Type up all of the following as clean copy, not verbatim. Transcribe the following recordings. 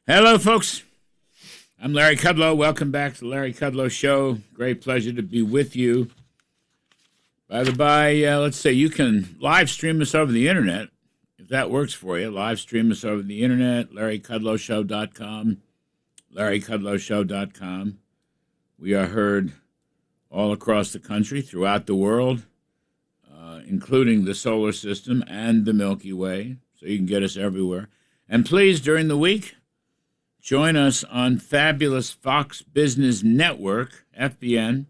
Hello, folks. I'm Larry Kudlow. Welcome back to the Larry Kudlow Show. Great pleasure to be with you. By the by, let's say you can live stream us over the internet, if that works for you. Live stream us over the internet, LarryKudlowShow.com, LarryKudlowShow.com. We are heard all across the country, throughout the world, including the solar system and the Milky Way, so you can get us everywhere. And please, during the week, join us on fabulous Fox Business Network, FBN.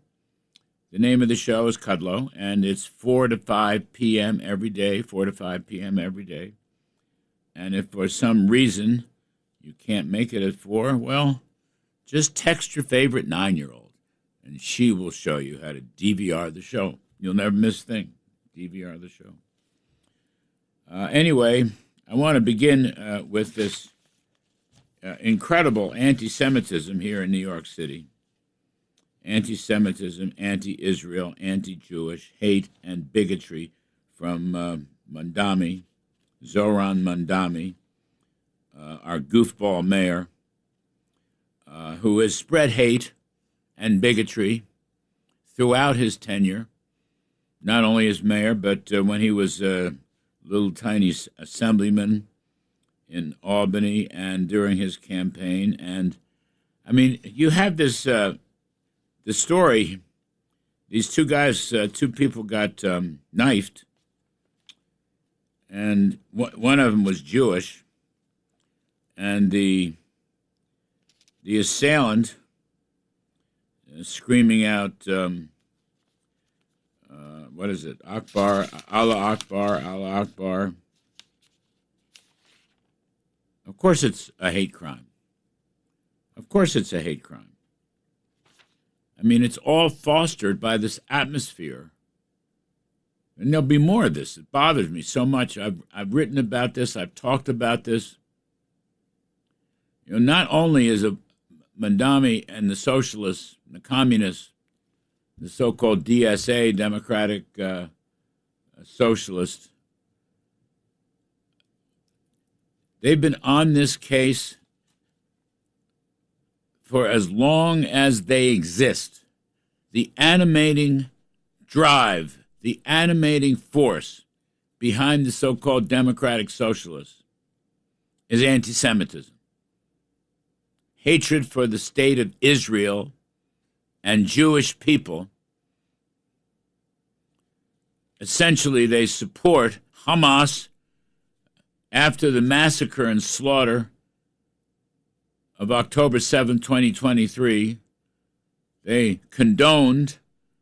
The name of the show is Kudlow, and it's 4 to 5 p.m. every day, 4 to 5 p.m. every day. And if for some reason you can't make it at 4, well, just text your favorite 9-year-old, and she will show you how to DVR the show. You'll never miss a thing. DVR the show. Anyway, I want to begin with this incredible anti-Semitism here in New York City. Anti-Semitism, anti-Israel, anti-Jewish, hate and bigotry from Mandami, Zoran Mandami, our goofball mayor, who has spread hate and bigotry throughout his tenure, not only as mayor, but when he was a little tiny assemblyman in Albany and during his campaign. And, I mean, you have this, the story, these two guys, two people got knifed, and one of them was Jewish, and the assailant screaming out, what is it? Akbar, Allah Akbar, Allah Akbar. Of course it's a hate crime. Of course it's a hate crime. I mean, it's all fostered by this atmosphere. And there'll be more of this. It bothers me so much. I've written about this. I've talked about this. You know, not only is a Mandami and the socialists, the communists, the so-called DSA, Democratic Socialists, they've been on this case for as long as they exist. The animating drive, the animating force behind the so-called Democratic Socialists is anti-Semitism. Hatred for the state of Israel and Jewish people. Essentially, they support Hamas after the massacre and slaughter of October 7, 2023. They condoned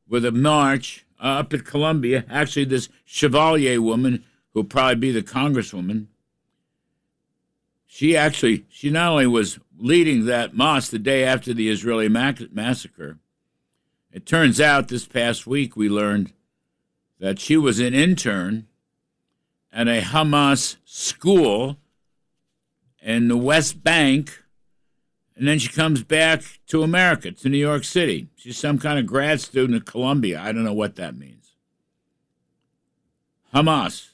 with a march up at Columbia. Actually, this Chevalier woman, who'll probably be the congresswoman, she not only was leading that mosque the day after the Israeli massacre, it turns out this past week we learned that she was an intern at a Hamas school in the West Bank, and then she comes back to America, to New York City. She's some kind of grad student at Columbia. I don't know what that means. Hamas,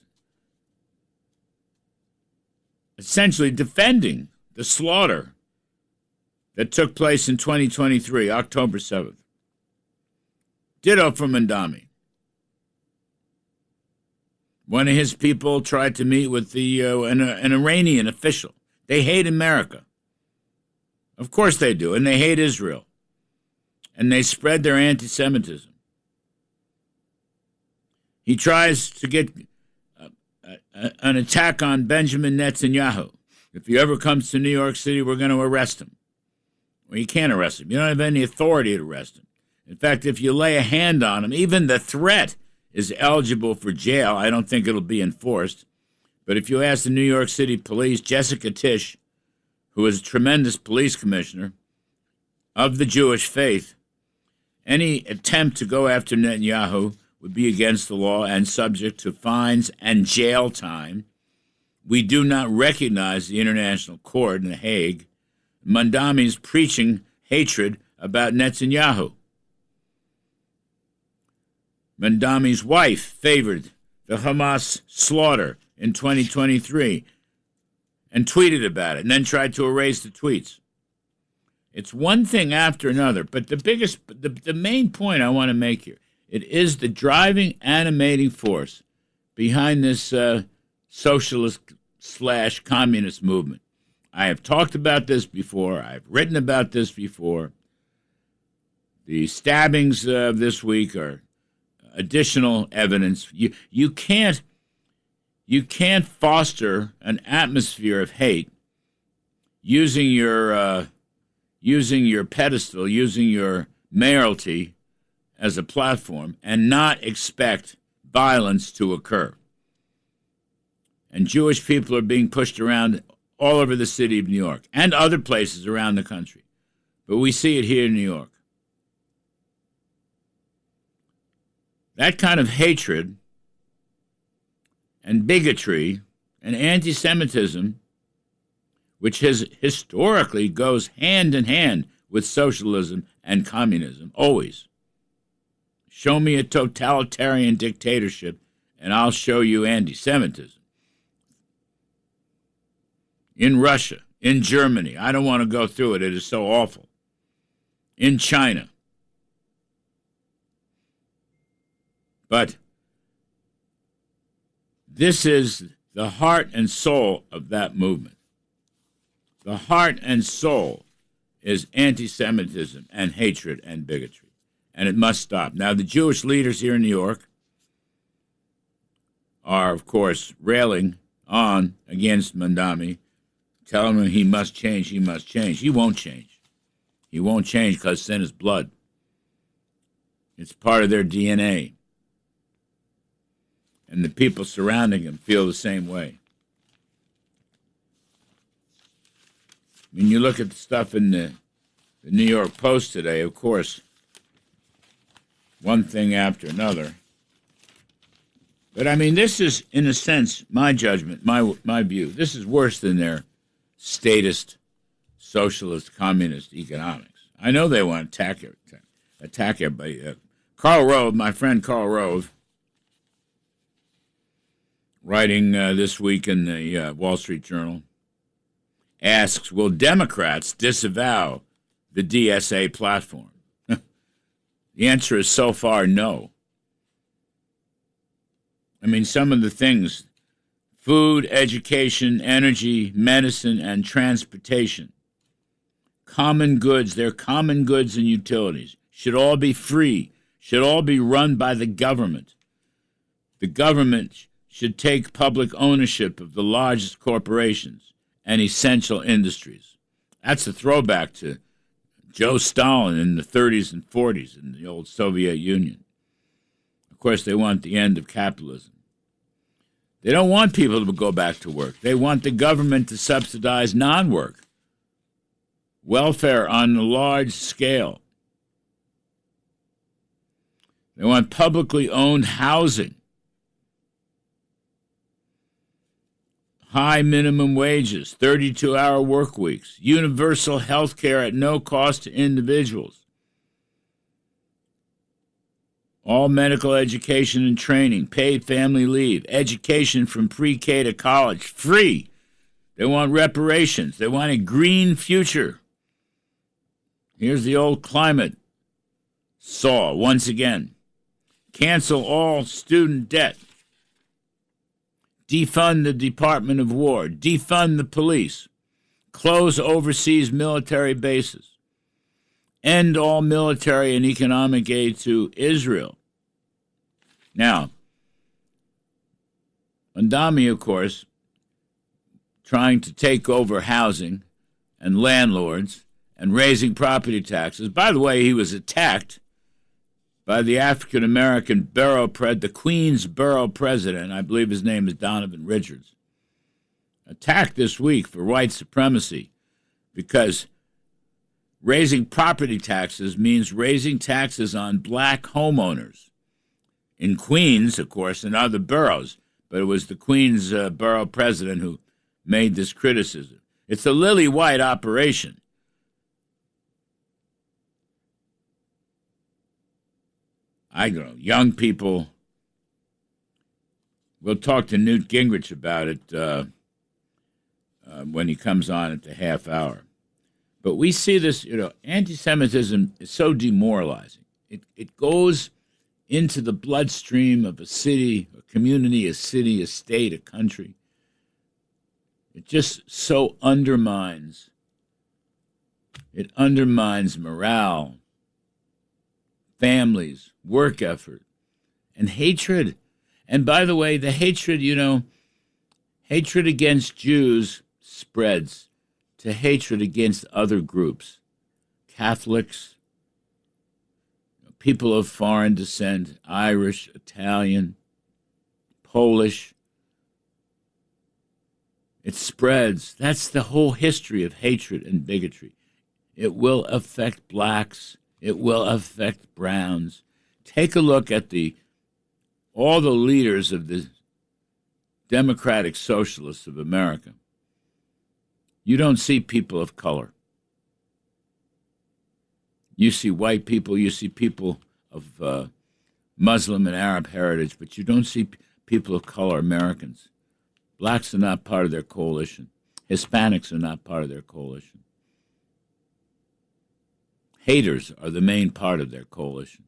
essentially defending the slaughter that took place in 2023, October 7th. Ditto for Mandami. One of his people tried to meet with an Iranian official. They hate America. Of course they do, and they hate Israel. And they spread their anti-Semitism. He tries to get an attack on Benjamin Netanyahu. If he ever comes to New York City, we're going to arrest him. Well, you can't arrest him. You don't have any authority to arrest him. In fact, if you lay a hand on him, even the threat is eligible for jail. I don't think it'll be enforced. But if you ask the New York City police, Jessica Tisch, who is a tremendous police commissioner of the Jewish faith, any attempt to go after Netanyahu would be against the law and subject to fines and jail time. We do not recognize the International Court in The Hague. Mandami is preaching hatred about Netanyahu. Mandami's wife favored the Hamas slaughter in 2023. and tweeted about it and then tried to erase the tweets. It's one thing after another, but the main point I want to make here, it is the driving, animating force behind this socialist/communist movement. I have talked about this before. I've written about this before. The stabbings this week are additional evidence. You can't foster an atmosphere of hate using your pedestal, using your mayoralty as a platform, and not expect violence to occur. And Jewish people are being pushed around all over the city of New York and other places around the country. But we see it here in New York. That kind of hatred and bigotry and anti-Semitism, which historically goes hand in hand with socialism and communism, always. Show me a totalitarian dictatorship, and I'll show you anti-Semitism. In Russia, in Germany, I don't want to go through it, it is so awful. In China. But this is the heart and soul of that movement. The heart and soul is anti-Semitism and hatred and bigotry. And it must stop. Now, the Jewish leaders here in New York are, of course, railing on against Mandami, telling him he must change, he must change. He won't change. He won't change because sin is blood. It's part of their DNA. And the people surrounding him feel the same way. When you look at the stuff in the New York Post today, of course, one thing after another. But, I mean, this is, in a sense, my judgment, my view. This is worse than their statist, socialist, communist economics. I know they want to attack everybody. Karl Rove, my friend Karl Rove, writing this week in the Wall Street Journal, asks, will Democrats disavow the DSA platform? The answer is so far no. I mean, some of the things, food, education, energy, medicine, and transportation, common goods, they're common goods and utilities, should all be free, should all be run by the government. The government should take public ownership of the largest corporations and essential industries. That's a throwback to Joe Stalin in the 30s and 40s in the old Soviet Union. Of course, they want the end of capitalism. They don't want people to go back to work. They want the government to subsidize non-work, welfare on a large scale. They want publicly owned housing, high minimum wages, 32-hour work weeks, universal health care at no cost to individuals, all medical education and training, paid family leave, education from pre-K to college, free. They want reparations. They want a green future. Here's the old climate saw once again. Cancel all student debt. Defund the Department of War. Defund the police. Close overseas military bases. End all military and economic aid to Israel. Now, Mandami, of course, trying to take over housing and landlords and raising property taxes. By the way, he was attacked by the African-American the Queens Borough president, I believe his name is Donovan Richards, attacked this week for white supremacy because raising property taxes means raising taxes on black homeowners. In Queens, of course, and other boroughs, but it was the Queens borough president who made this criticism. It's a lily-white operation. I don't know, young people. We'll talk to Newt Gingrich about it when he comes on at the half hour. But we see this, anti-Semitism is so demoralizing. It goes into the bloodstream of a city, a community, a city, a state, a country. It just so undermines. It undermines morale, families, work effort, and hatred. And by the way, the hatred, hatred against Jews spreads to hatred against other groups, Catholics, people of foreign descent, Irish, Italian, Polish. It spreads. That's the whole history of hatred and bigotry. It will affect blacks. It will affect browns. Take a look at all the leaders of the Democratic Socialists of America. You don't see people of color. You see white people, you see people of Muslim and Arab heritage, but you don't see people of color, Americans. Blacks are not part of their coalition. Hispanics are not part of their coalition. Haters are the main part of their coalition.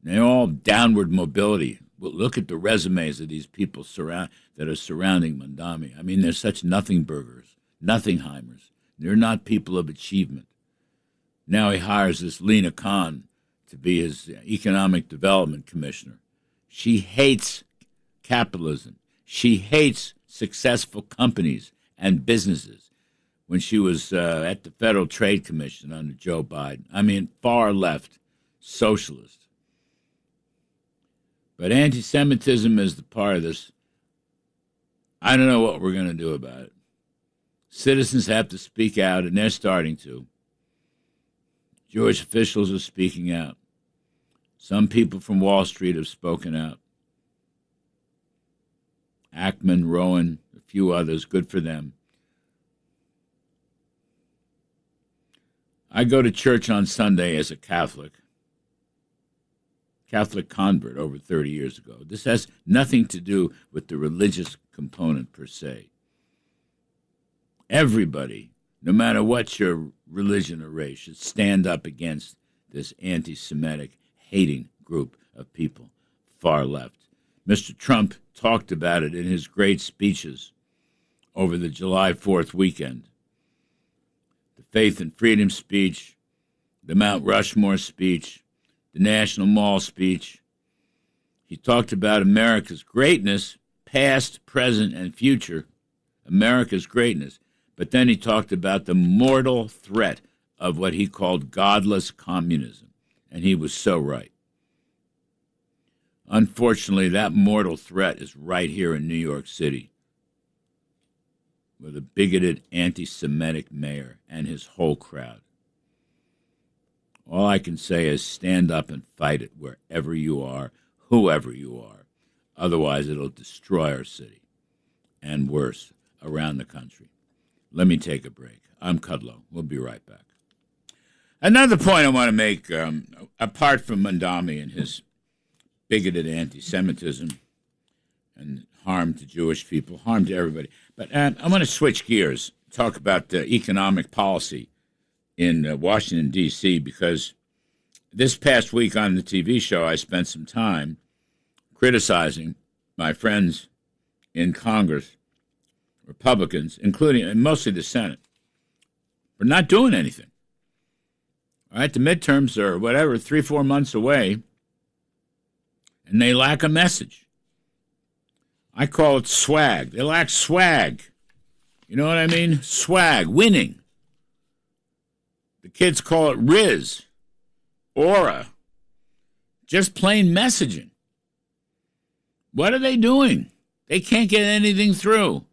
They're all downward mobility. Look at the resumes of these people that are surrounding Mondami. I mean, they're such nothing burgers, nothingheimers. They're not people of achievement. Now he hires this Lena Khan to be his economic development commissioner. She hates capitalism. She hates successful companies and businesses. When she was at the Federal Trade Commission under Joe Biden. I mean, far left, socialist. But anti-Semitism is the part of this. I don't know what we're going to do about it. Citizens have to speak out, and they're starting to. Jewish officials are speaking out. Some people from Wall Street have spoken out. Ackman, Rowan, a few others, good for them. I go to church on Sunday as a Catholic convert over 30 years ago. This has nothing to do with the religious component per se. Everybody, no matter what your religion or race, should stand up against this anti-Semitic hating group of people, far left. Mr. Trump talked about it in his great speeches over the July 4th weekend. The Faith and Freedom speech, the Mount Rushmore speech, the National Mall speech. He talked about America's greatness, past, present, and future, America's greatness. But then he talked about the mortal threat of what he called godless communism. And he was so right. Unfortunately, that mortal threat is right here in New York City, with a bigoted anti-Semitic mayor and his whole crowd. All I can say is stand up and fight it wherever you are, whoever you are. Otherwise, it'll destroy our city, and worse, around the country. Let me take a break. I'm Kudlow. We'll be right back. Another point I want to make, apart from Mondami and his bigoted anti-Semitism and harm to Jewish people, harm to everybody, but I want to switch gears, talk about economic policy in Washington, D.C., because this past week on the TV show, I spent some time criticizing my friends in Congress, Republicans, including and mostly the Senate, for not doing anything. All right, the midterms are 3-4 months away, and they lack a message. I call it swag. They lack swag. You know what I mean? Swag, winning. The kids call it Riz, aura, just plain messaging. What are they doing? They can't get anything through.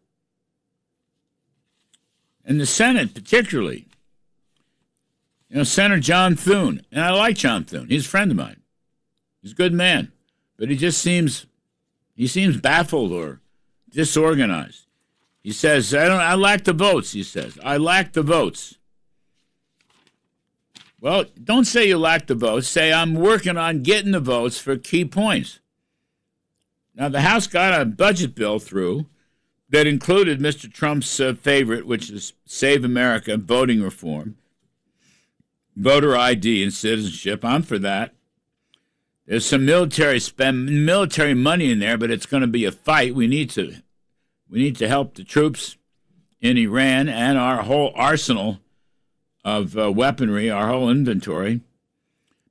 And the Senate particularly. Senator John Thune, and I like John Thune. He's a friend of mine. He's a good man. But he seems baffled or disorganized. He says, I lack the votes, he says. I lack the votes. Well, don't say you lack the votes. Say, I'm working on getting the votes for key points. Now, the House got a budget bill through that included Mr. Trump's favorite, which is Save America, voting reform, voter ID and citizenship. I'm for that. There's some military money in there, but it's going to be a fight. We need to help the troops in Iran and our whole arsenal of weaponry, our whole inventory.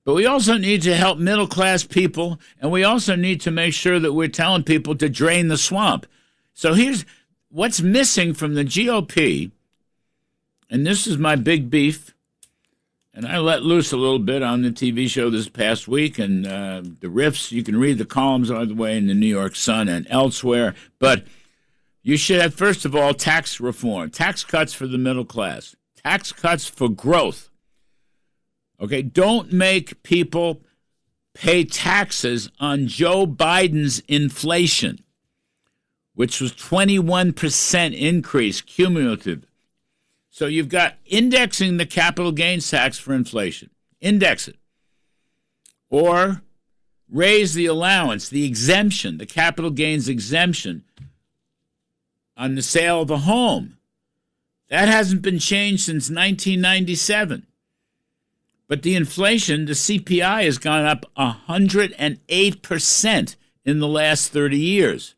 But we also need to help middle-class people, and we also need to make sure that we're telling people to drain the swamp. So here's what's missing from the GOP, and this is my big beef, and I let loose a little bit on the TV show this past week, and the riffs, you can read the columns all the way in the New York Sun and elsewhere, but you should have, first of all, tax reform, tax cuts for the middle class, tax cuts for growth. Okay, don't make people pay taxes on Joe Biden's inflation, which was 21% increase cumulative. So you've got indexing the capital gains tax for inflation. Index it. Or raise the allowance, the exemption, the capital gains exemption on the sale of a home. That hasn't been changed since 1997. But the inflation, the CPI, has gone up 108% in the last 30 years.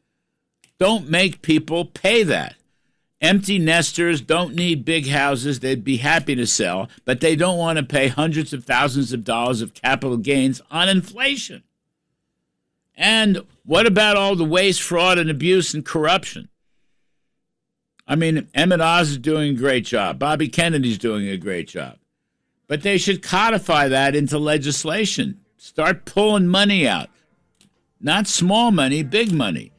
Don't make people pay that. Empty nesters don't need big houses. They'd be happy to sell, but they don't want to pay hundreds of thousands of dollars of capital gains on inflation. And what about all the waste, fraud, and abuse and corruption? I mean, Emmett Oz is doing a great job. Bobby Kennedy's doing a great job. But they should codify that into legislation. Start pulling money out. Not small money, big money.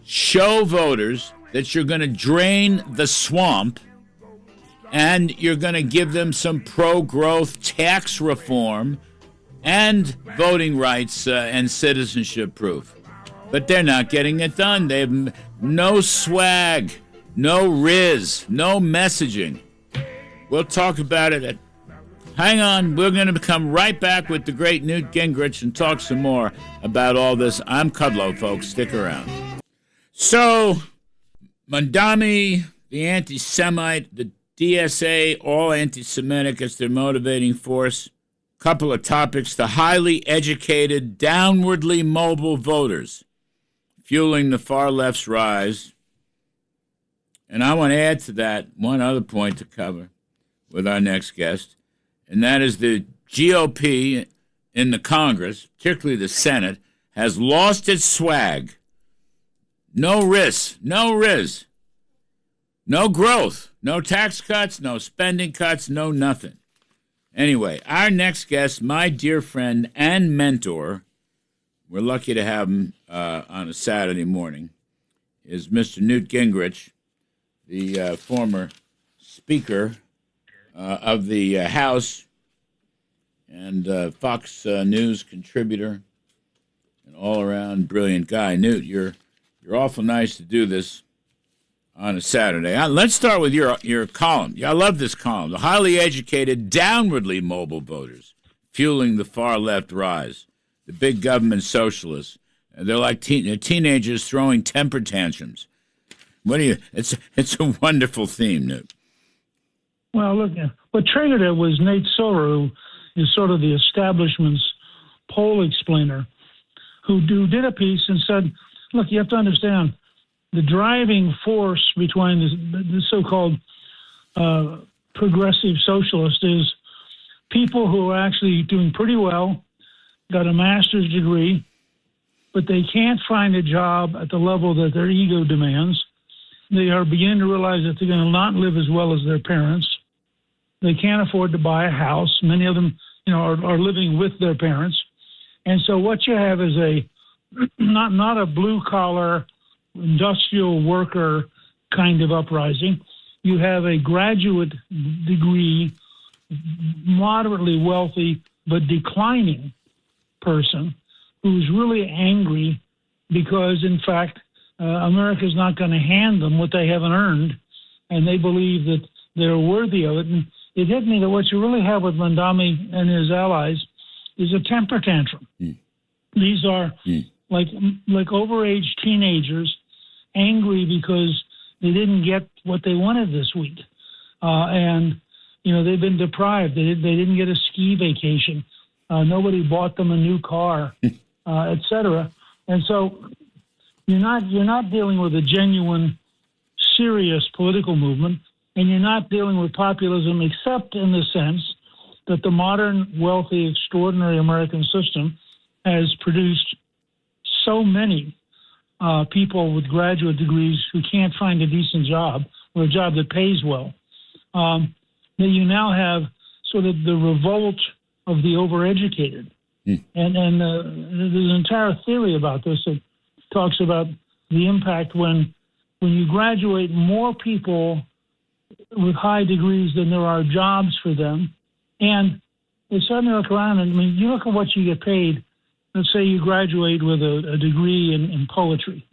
Show voters that you're going to drain the swamp and you're going to give them some pro-growth tax reform and voting rights and citizenship proof. But they're not getting it done. They have no swag, no riz, no messaging. We'll talk about it. Hang on, we're going to come right back with the great Newt Gingrich and talk some more about all this. I'm Kudlow, folks. Stick around. So, Mondami, the anti-Semite, the DSA, all anti-Semitic as their motivating force. Couple of topics. The highly educated, downwardly mobile voters fueling the far left's rise. And I want to add to that one other point to cover with our next guest. And that is the GOP in the Congress, particularly the Senate, has lost its swag. No risk, no riz, no growth, no tax cuts, no spending cuts, no nothing. Anyway, our next guest, my dear friend and mentor, we're lucky to have him on a Saturday morning, is Mr. Newt Gingrich, the former Speaker of the House and Fox News contributor, an all-around brilliant guy. Newt, you're awful nice to do this on a Saturday. Let's start with your column. I love this column. The highly educated, downwardly mobile voters fueling the far left rise. The big government socialists. They're like teenagers throwing temper tantrums. It's a wonderful theme, Newt. Well, look, what triggered it was Nate Silver, who is sort of the establishment's poll explainer, who did a piece and said, look, you have to understand the driving force between the so-called progressive socialist is people who are actually doing pretty well, got a master's degree, but they can't find a job at the level that their ego demands. They are beginning to realize that they're going to not live as well as their parents. They can't afford to buy a house. Many of them, are living with their parents. And so what you have is not a blue-collar industrial worker kind of uprising. You have a graduate degree, moderately wealthy, but declining person who's really angry because, in fact, America's not going to hand them what they haven't earned, and they believe that they're worthy of it. And it hit me that what you really have with Mondami and his allies is a temper tantrum. These are like overage teenagers angry because they didn't get what they wanted this week. And, they've been deprived. They didn't get a ski vacation. Nobody bought them a new car, et cetera. And so you're not dealing with a genuine, serious political movement, and you're not dealing with populism except in the sense that the modern, wealthy, extraordinary American system has produced so many people with graduate degrees who can't find a decent job or a job that pays well, that you now have sort of the revolt of the overeducated. And there's an entire theory about this that talks about the impact when you graduate more people with high degrees than there are jobs for them. And they suddenly look around and, you look at what you get paid. Let's say you graduate with a degree in poetry.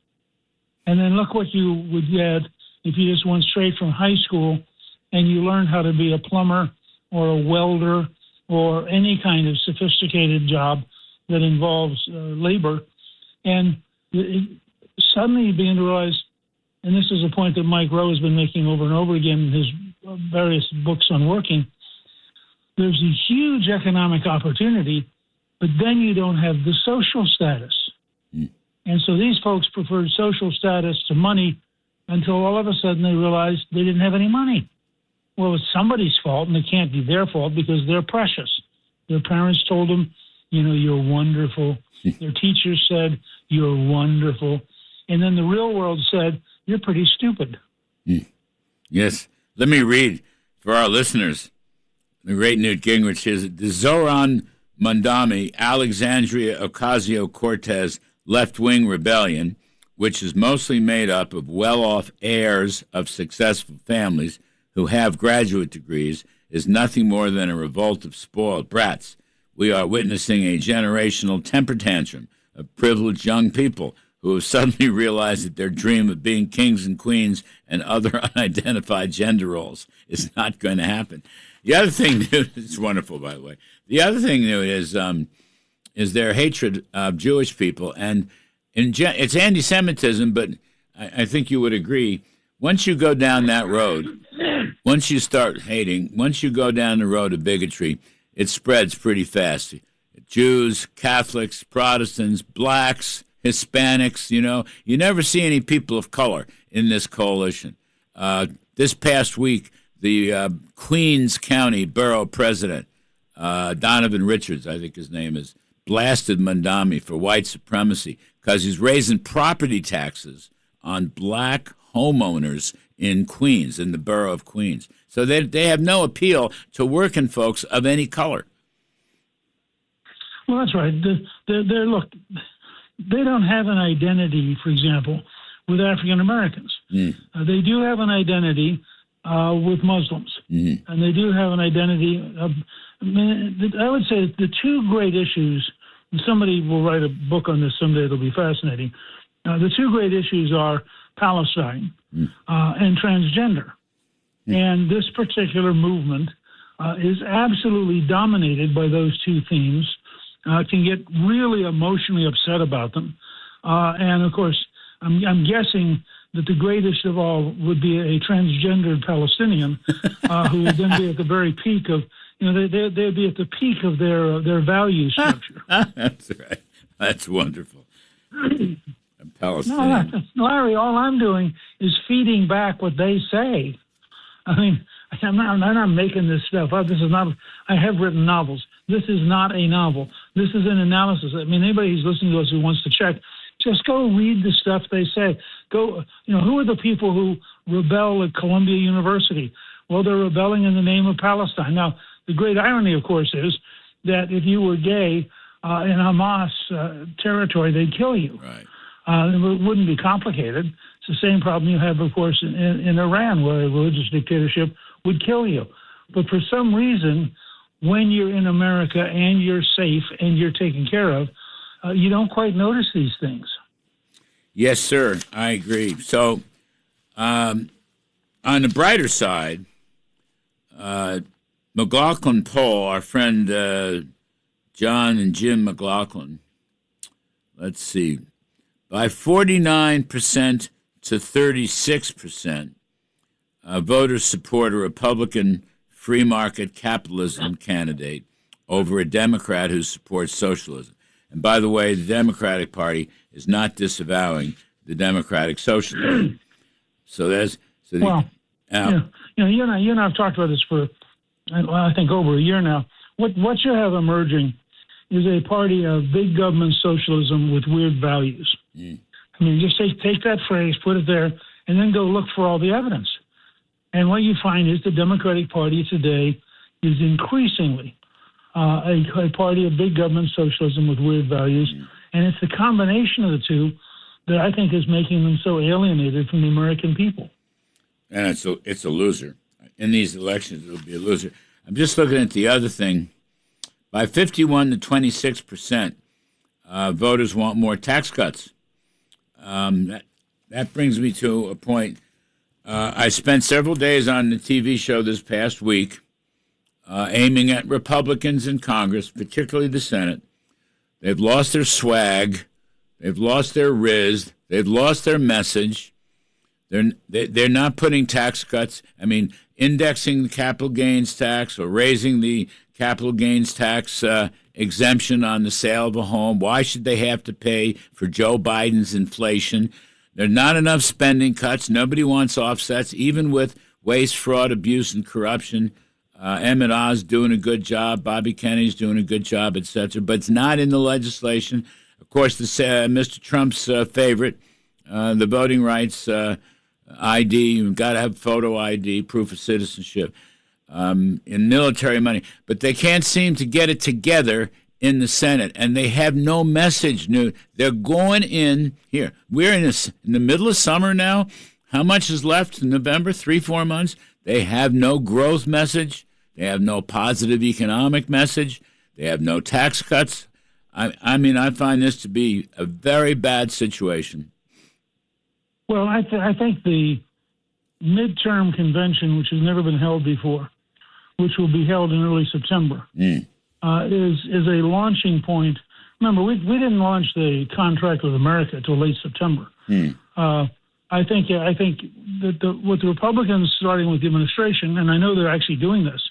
And then look what you would get if you just went straight from high school and you learned how to be a plumber or a welder or any kind of sophisticated job that involves labor. And suddenly you begin to realize, and this is a point that Mike Rowe has been making over and over again in his various books on working, there's a huge economic opportunity, but then you don't have the social status. And so these folks preferred social status to money until all of a sudden they realized they didn't have any money. Well, it's somebody's fault, and it can't be their fault because they're precious. Their parents told them, you're wonderful. Their teachers said, you're wonderful. And then the real world said, you're pretty stupid. Yes. Let me read for our listeners. The great Newt Gingrich is the Zoran Mondami Alexandria Ocasio-Cortez left-wing rebellion, which is mostly made up of well-off heirs of successful families who have graduate degrees, is nothing more than a revolt of spoiled brats. We are witnessing a generational temper tantrum of privileged young people who have suddenly realized that their dream of being kings and queens and other unidentified gender roles is not going to happen. The other thing, it's wonderful, by the way. The other thing, is their hatred of Jewish people. And it's anti-Semitism, but I think you would agree, once you go down that road, once you start hating, once you go down the road of bigotry, it spreads pretty fast. Jews, Catholics, Protestants, blacks, Hispanics, you never see any people of color in this coalition. This past week, the Queens County Borough President, Donovan Richards, I think his name is, blasted Mondami for white supremacy because he's raising property taxes on black homeowners in Queens, in the borough of Queens. So they have no appeal to working folks of any color. Well, that's right. Look, they don't have an identity, for example, with African Americans. They do have an identity with Muslims, and they do have an identity of, I would say the two great issues, and somebody will write a book on this someday, it'll be fascinating. The two great issues are Palestine and transgender. And this particular movement is absolutely dominated by those two themes, can get really emotionally upset about them. And, of course, I'm guessing that the greatest of all would be a transgendered Palestinian who would then be at the very peak of, they'd be at the peak of their value structure. That's right. That's wonderful. Palestinian. No, Larry, all I'm doing is feeding back what they say. I mean, I'm not making this stuff up. This is not. I have written novels. This is not a novel. This is an analysis. I mean, anybody who's listening to us who wants to check, just go read the stuff they say. Go, who are the people who rebel at Columbia University? Well, they're rebelling in the name of Palestine. Now, the great irony, of course, is that if you were gay in Hamas territory, they'd kill you. Right. It wouldn't be complicated. It's the same problem you have, of course, in Iran, where a religious dictatorship would kill you. But for some reason, when you're in America and you're safe and you're taken care of, you don't quite notice these things. Yes, sir. I agree. So, on the brighter side, McLaughlin poll, our friend John and Jim McLaughlin, let's see, by 49% to 36%, voters support a Republican free market capitalism candidate over a Democrat who supports socialism. And by the way, the Democratic Party is not disavowing the democratic socialism. So there's you and I have talked about this for I think over a year now. What you have emerging is a party of big government socialism with weird values. I mean, just take that phrase, put it there, and then go look for all the evidence. And what you find is the Democratic Party today is increasingly a party of big government socialism with weird values. And it's the combination of the two that I think is making them so alienated from the American people. And it's a loser. In these elections, it'll be a loser. I'm just looking at the other thing. By 51 to 26%, voters want more tax cuts. That brings me to a point. I spent several days on the TV show this past week aiming at Republicans in Congress, particularly the Senate. They've lost their swag. They've lost their riz. They've lost their message. They're not putting tax cuts. I mean, indexing the capital gains tax or raising the capital gains tax exemption on the sale of a home. Why should they have to pay for Joe Biden's inflation? There are not enough spending cuts. Nobody wants offsets, even with waste, fraud, abuse, and corruption. Emmett Oz doing a good job. Bobby Kennedy's doing a good job, etc. But it's not in the legislation. Of course, Mr. Trump's favorite, the voting rights ID. You've got to have photo ID, proof of citizenship, in military money. But they can't seem to get it together in the Senate, and they have no message. Newt. They're going in here. We're in the middle of summer now. How much is left in November? 3-4 months. They have no growth message. They have no positive economic message. They have no tax cuts. I mean, I find this to be a very bad situation. Well, I think the midterm convention, which has never been held before, which will be held in early September, is a launching point. Remember, we didn't launch the contract with America until late September. I think that what the Republicans, starting with the administration, and I know they're actually doing this,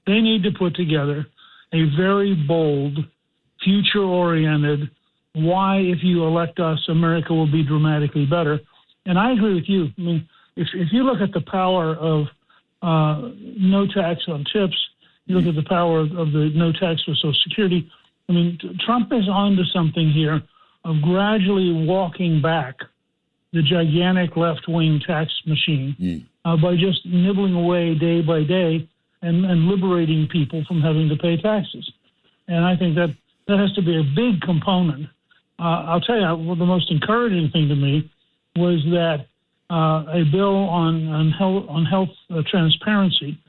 they need to put together a very bold, future-oriented, why, if you elect us, America will be dramatically better. And I agree with you. I mean, if you look at the power of no tax on tips, you look at the power of the no tax for Social Security, I mean, Trump is onto something here of gradually walking back the gigantic left-wing tax machine by just nibbling away day by day and liberating people from having to pay taxes. And I think that has to be a big component. I'll tell you, the most encouraging thing to me was that a bill on health transparency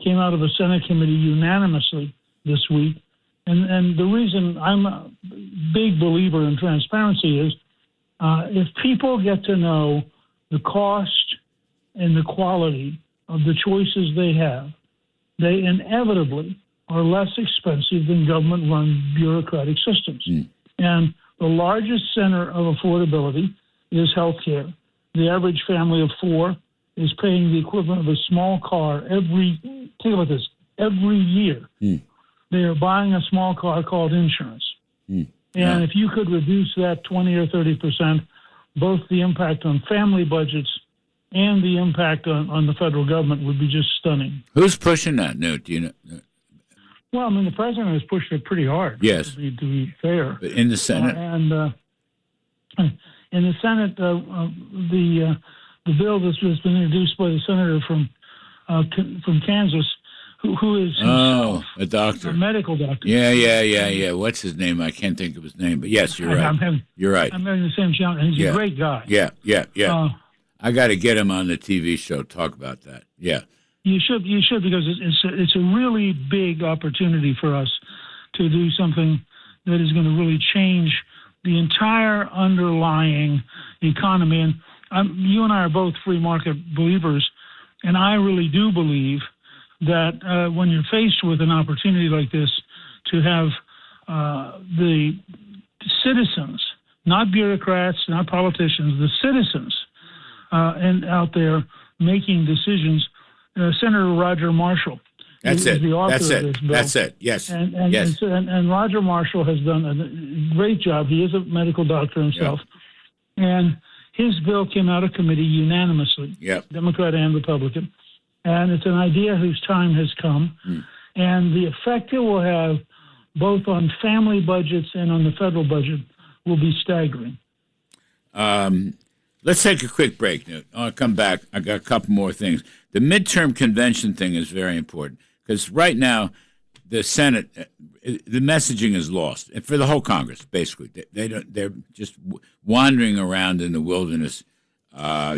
came out of a Senate committee unanimously this week. And the reason I'm a big believer in transparency is if people get to know the cost and the quality of the choices they have, they inevitably are less expensive than government-run bureaucratic systems. And the largest center of affordability is healthcare. The average family of 4 is paying the equivalent of a small car every year. They are buying a small car called insurance. And if you could reduce that 20 or 30%, both the impact on family budgets and the impact on the federal government would be just stunning. Who's pushing that, Newt? Do you know? Well, I mean, the president has pushed it pretty hard. Yes. To be fair. But in the Senate? In the Senate, the bill that's just been introduced by the senator from Kansas, who is himself a doctor, a medical doctor. Yeah. What's his name? I can't think of his name, but yes, you're right. You're right. I'm having the same challenge, and he's a great guy. Yeah. I got to get him on the TV show. Talk about that. Yeah. You should because it's a really big opportunity for us to do something that is going to really change the entire underlying economy. And you and I are both free market believers, and I really do believe that when you're faced with an opportunity like this to have the citizens, not bureaucrats, not politicians, the citizens and out there making decisions. Senator Roger Marshall That's is it. the author That's of it. this bill. That's it. Yes. Yes. And Roger Marshall has done a great job. He is a medical doctor himself. Yep. And his bill came out of committee unanimously, yep. Democrat and Republican. And it's an idea whose time has come. And the effect it will have both on family budgets and on the federal budget will be staggering. Let's take a quick break, Newt. I'll come back. I got a couple more things. The midterm convention thing is very important because right now the Senate, the messaging is lost for the whole Congress. Basically, they're just wandering around in the wilderness,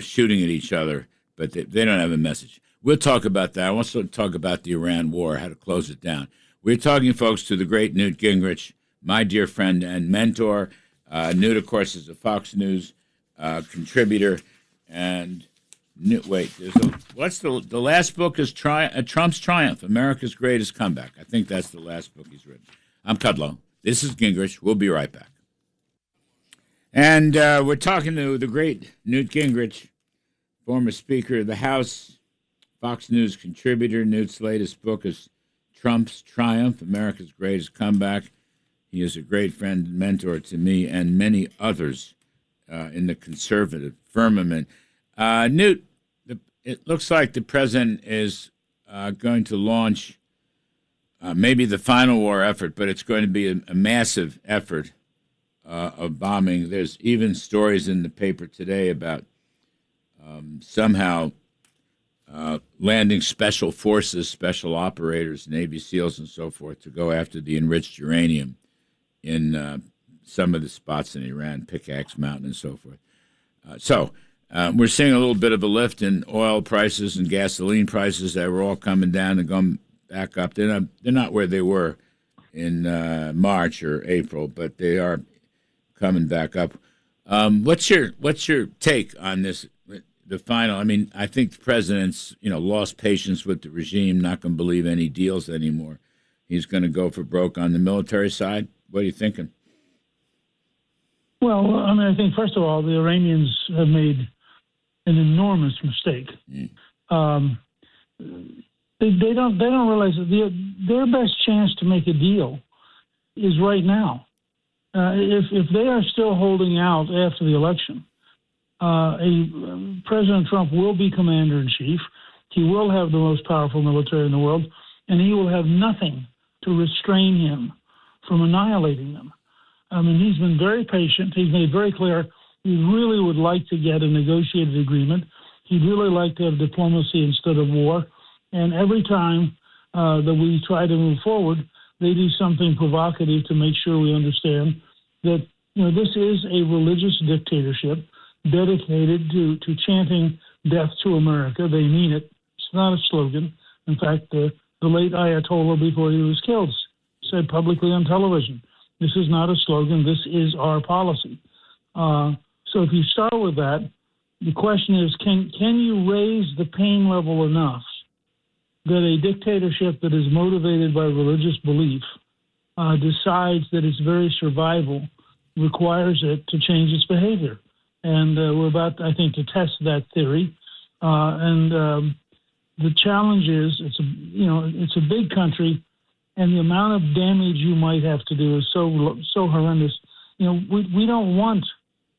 shooting at each other, but they don't have a message. We'll talk about that. I also talk about the Iran war, how to close it down. We're talking, folks, to the great Newt Gingrich, my dear friend and mentor. Newt, of course, is a Fox News contributor. And what's the last book is Trump's Triumph, America's Greatest Comeback. I think that's the last book he's written. I'm Kudlow. This is Gingrich. We'll be right back. And we're talking to the great Newt Gingrich, former Speaker of the House, Fox News contributor. Newt's latest book is Trump's Triumph, America's Greatest Comeback. He is a great friend and mentor to me and many others in the conservative firmament. Newt, it looks like the president is going to launch maybe the final war effort, but it's going to be a massive effort of bombing. There's even stories in the paper today about somehow landing special forces, special operators, Navy SEALs, and so forth to go after the enriched uranium in some of the spots in Iran, Pickaxe Mountain, and so forth. So we're seeing a little bit of a lift in oil prices and gasoline prices that were all coming down and going back up. They're not where they were in March or April, but they are coming back up. What's your take on this? The final. I mean, I think the president's lost patience with the regime. Not going to believe any deals anymore. He's going to go for broke on the military side. What are you thinking? Well, I mean, I think first of all, the Iranians have made an enormous mistake. They don't realize that their best chance to make a deal is right now. If they are still holding out after the election, President Trump will be commander-in-chief. He will have the most powerful military in the world, and he will have nothing to restrain him from annihilating them. I mean, he's been very patient. He's made very clear he really would like to get a negotiated agreement. He'd really like to have diplomacy instead of war. And every time that we try to move forward, they do something provocative to make sure we understand that this is a religious dictatorship dedicated to chanting death to America. They mean it. It's not a slogan. In fact, the late Ayatollah, before he was killed, said publicly on television, this is not a slogan. This is our policy. So if you start with that, the question is, can you raise the pain level enough that a dictatorship that is motivated by religious belief decides that its very survival requires it to change its behavior? And we're about, I think, to test that theory. The challenge is, it's a big country, and the amount of damage you might have to do is so horrendous. We don't want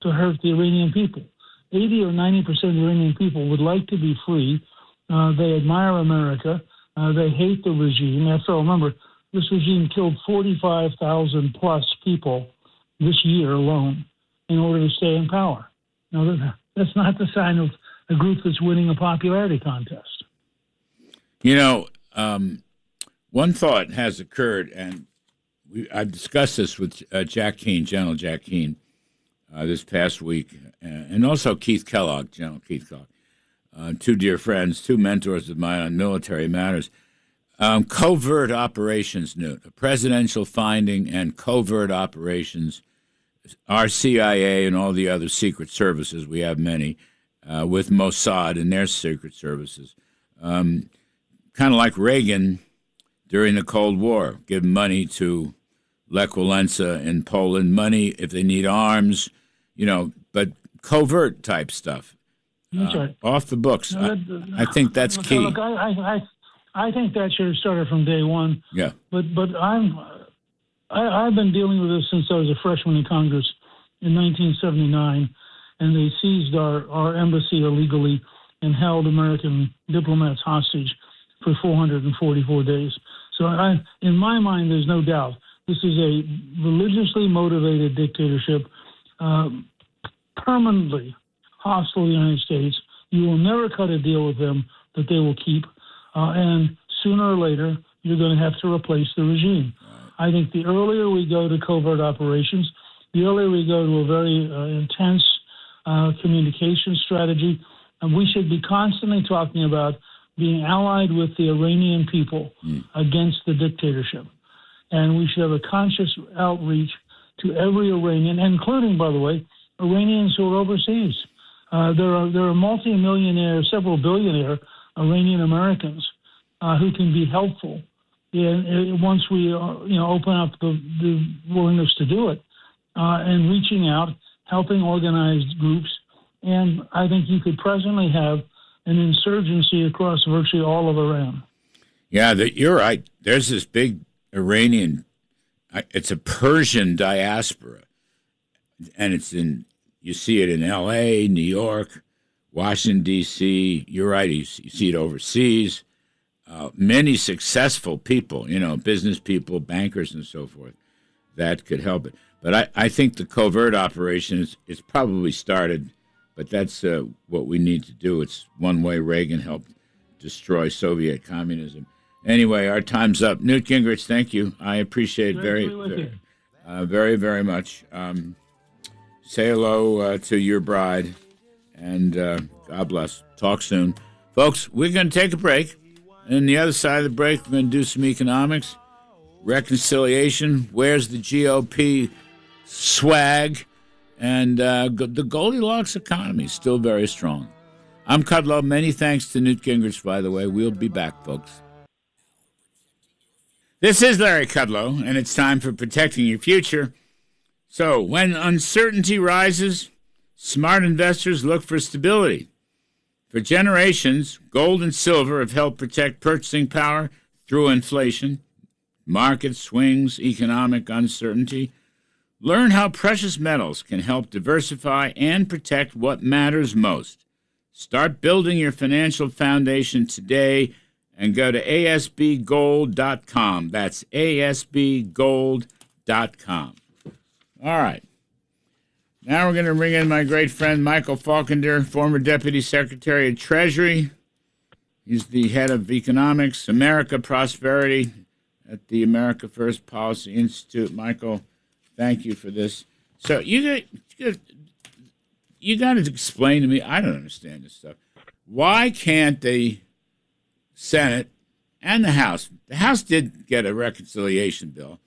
to hurt the Iranian people. 80 or 90% of the Iranian people would like to be free. They admire America. They hate the regime. After all, remember, this regime killed 45,000 plus people this year alone in order to stay in power. Now, that's not the sign of a group that's winning a popularity contest. One thought has occurred, and I've discussed this with Jack Keane, General Jack Keane, this past week, and also Keith Kellogg, General Keith Kellogg, two dear friends, two mentors of mine on military matters. Covert operations, Newt, a presidential finding and covert operations, our CIA and all the other secret services, we have many, with Mossad and their secret services. Kind of like Reagan during the Cold War, give money to Lech Walesa in Poland, money if they need arms, but covert type stuff. That's right. Off the books. No, I think that's key. Look, I think that should have started from day one. Yeah. But I've been dealing with this since I was a freshman in Congress in 1979, and they seized our embassy illegally and held American diplomats hostage for 444 days. So in my mind, there's no doubt this is a religiously motivated dictatorship, permanently hostile to the United States. You will never cut a deal with them that they will keep, and sooner or later, you're going to have to replace the regime. I think the earlier we go to covert operations, the earlier we go to a very intense communication strategy, and we should be constantly talking about being allied with the Iranian people against the dictatorship. And we should have a conscious outreach to every Iranian, including, by the way, Iranians who are overseas. There are multi-millionaire, several billionaire Iranian Americans who can be helpful once we open up the willingness to do it, and reaching out, helping organized groups. And I think you could presently have an insurgency across virtually all of Iran. Yeah, you're right. There's this big Iranian, it's a Persian diaspora, and you see it in L.A., New York, Washington, D.C. You're right, you see it overseas. Many successful people, business people, bankers, and so forth, that could help it. But I think the covert operation is probably started, but that's what we need to do. It's one way Reagan helped destroy Soviet communism. Anyway, our time's up. Newt Gingrich, thank you. I appreciate very, very much. Say hello to your bride, and God bless. Talk soon. Folks, we're going to take a break. And on the other side of the break, we're going to do some economics, reconciliation, where's the GOP swag, and the Goldilocks economy is still very strong. I'm Kudlow. Many thanks to Newt Gingrich, by the way. We'll be back, folks. This is Larry Kudlow, and it's time for protecting your future. So, when uncertainty rises, smart investors look for stability. For generations, gold and silver have helped protect purchasing power through inflation, market swings, economic uncertainty. Learn how precious metals can help diversify and protect what matters most. Start building your financial foundation today and go to asbgold.com. That's asbgold.com. All right. Now we're going to bring in my great friend, Michael Faulkender, former Deputy Secretary of Treasury. He's the head of economics, America Prosperity at the America First Policy Institute. Michael, thank you for this. So you got to explain to me, I don't understand this stuff. Why can't the Senate and the House did get a reconciliation bill,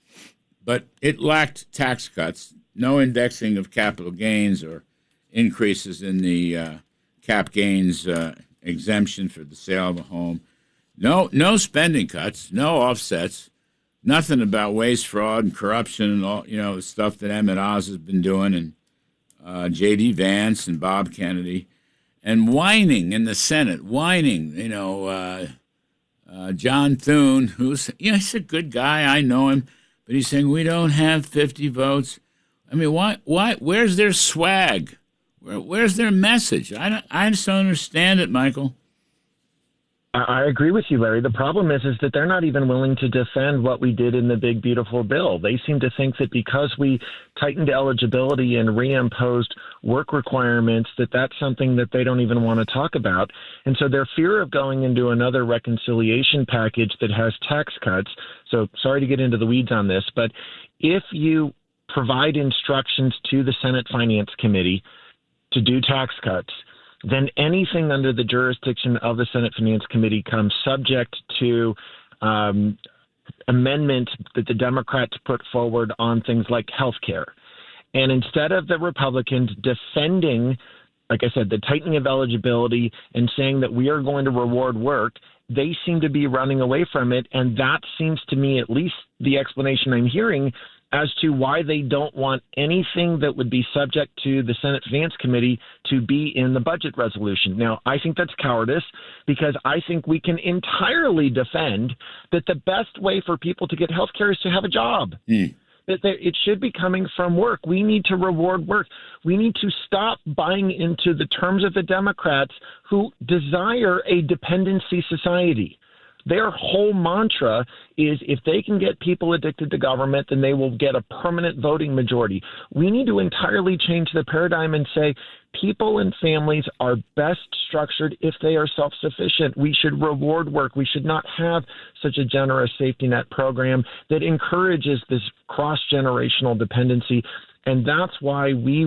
but it lacked tax cuts, no indexing of capital gains or increases in the cap gains exemption for the sale of a home, no spending cuts, no offsets, nothing about waste, fraud, and corruption and all, the stuff that Emmett Oz has been doing, and J.D. Vance and Bob Kennedy, and whining in the Senate, John Thune, who's, he's a good guy, I know him, but he's saying we don't have 50 votes. I mean, why? Where's their swag? Where's their message? I just don't understand it, Michael. I agree with you, Larry. The problem is that they're not even willing to defend what we did in the big, beautiful bill. They seem to think that because we tightened eligibility and reimposed work requirements, that's something that they don't even want to talk about. And so their fear of going into another reconciliation package that has tax cuts. So sorry to get into the weeds on this, but if you provide instructions to the Senate Finance Committee to do tax cuts, then anything under the jurisdiction of the Senate Finance Committee comes subject to amendment that the Democrats put forward on things like health care. And instead of the Republicans defending, like I said, the tightening of eligibility and saying that we are going to reward work, they seem to be running away from it. And that seems to me, at least the explanation I'm hearing, as to why they don't want anything that would be subject to the Senate Finance Committee to be in the budget resolution. Now, I think that's cowardice, because I think we can entirely defend that the best way for people to get health care is to have a job. That it should be coming from work. We need to reward work. We need to stop buying into the terms of the Democrats who desire a dependency society. Their whole mantra is if they can get people addicted to government, then they will get a permanent voting majority. We need to entirely change the paradigm and say people and families are best structured if they are self-sufficient. We should reward work. We should not have such a generous safety net program that encourages this cross-generational dependency. And that's why we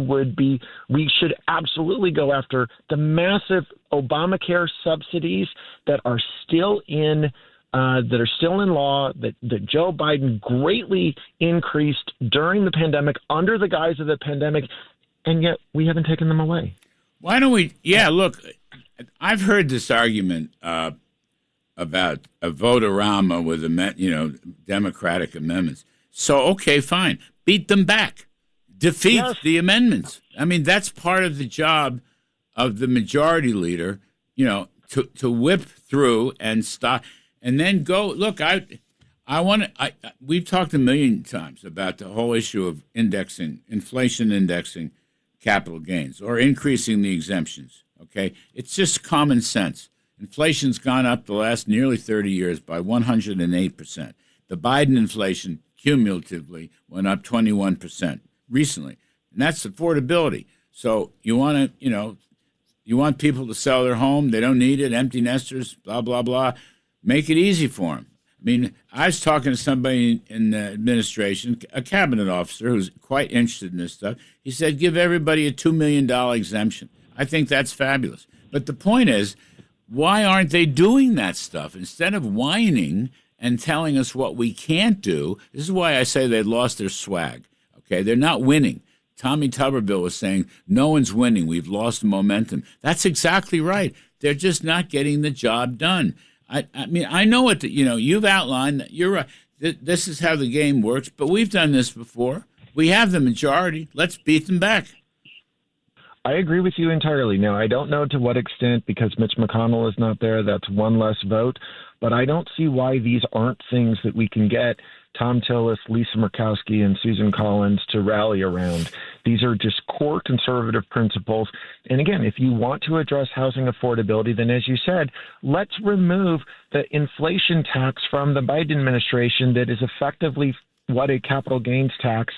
should absolutely go after the massive Obamacare subsidies that are still in law, that Joe Biden greatly increased during the pandemic, under the guise of the pandemic, and yet we haven't taken them away. Why don't we? Yeah, look, I've heard this argument about a vote-a-rama with Democratic amendments. So, okay, fine, beat them back. Defeat the amendments. I mean, that's part of the job of the majority leader, to whip through and stop, and then go. Look, we've talked a million times about the whole issue of inflation indexing capital gains or increasing the exemptions. Okay, it's just common sense. Inflation's gone up the last nearly 30 years by 108%. The Biden inflation cumulatively went up 21%. Recently, and that's affordability. So you want people to sell their home, they don't need it, empty nesters, blah, blah, blah. Make it easy for them. I mean, I was talking to somebody in the administration, a cabinet officer who's quite interested in this stuff. He said, give everybody a $2 million exemption. I think that's fabulous. But the point is, why aren't they doing that stuff? Instead of whining and telling us what we can't do, this is why I say they lost their swag. Okay, they're not winning. Tommy Tuberville was saying, no one's winning. We've lost momentum. That's exactly right. They're just not getting the job done. I mean, I know what you've outlined. You're right. This is how the game works, but we've done this before. We have the majority. Let's beat them back. I agree with you entirely. Now, I don't know to what extent, because Mitch McConnell is not there, that's one less vote, but I don't see why these aren't things that we can get Tom Tillis, Lisa Murkowski, and Susan Collins to rally around. These are just core conservative principles. And again, if you want to address housing affordability, then as you said, let's remove the inflation tax from the Biden administration that is effectively what a capital gains tax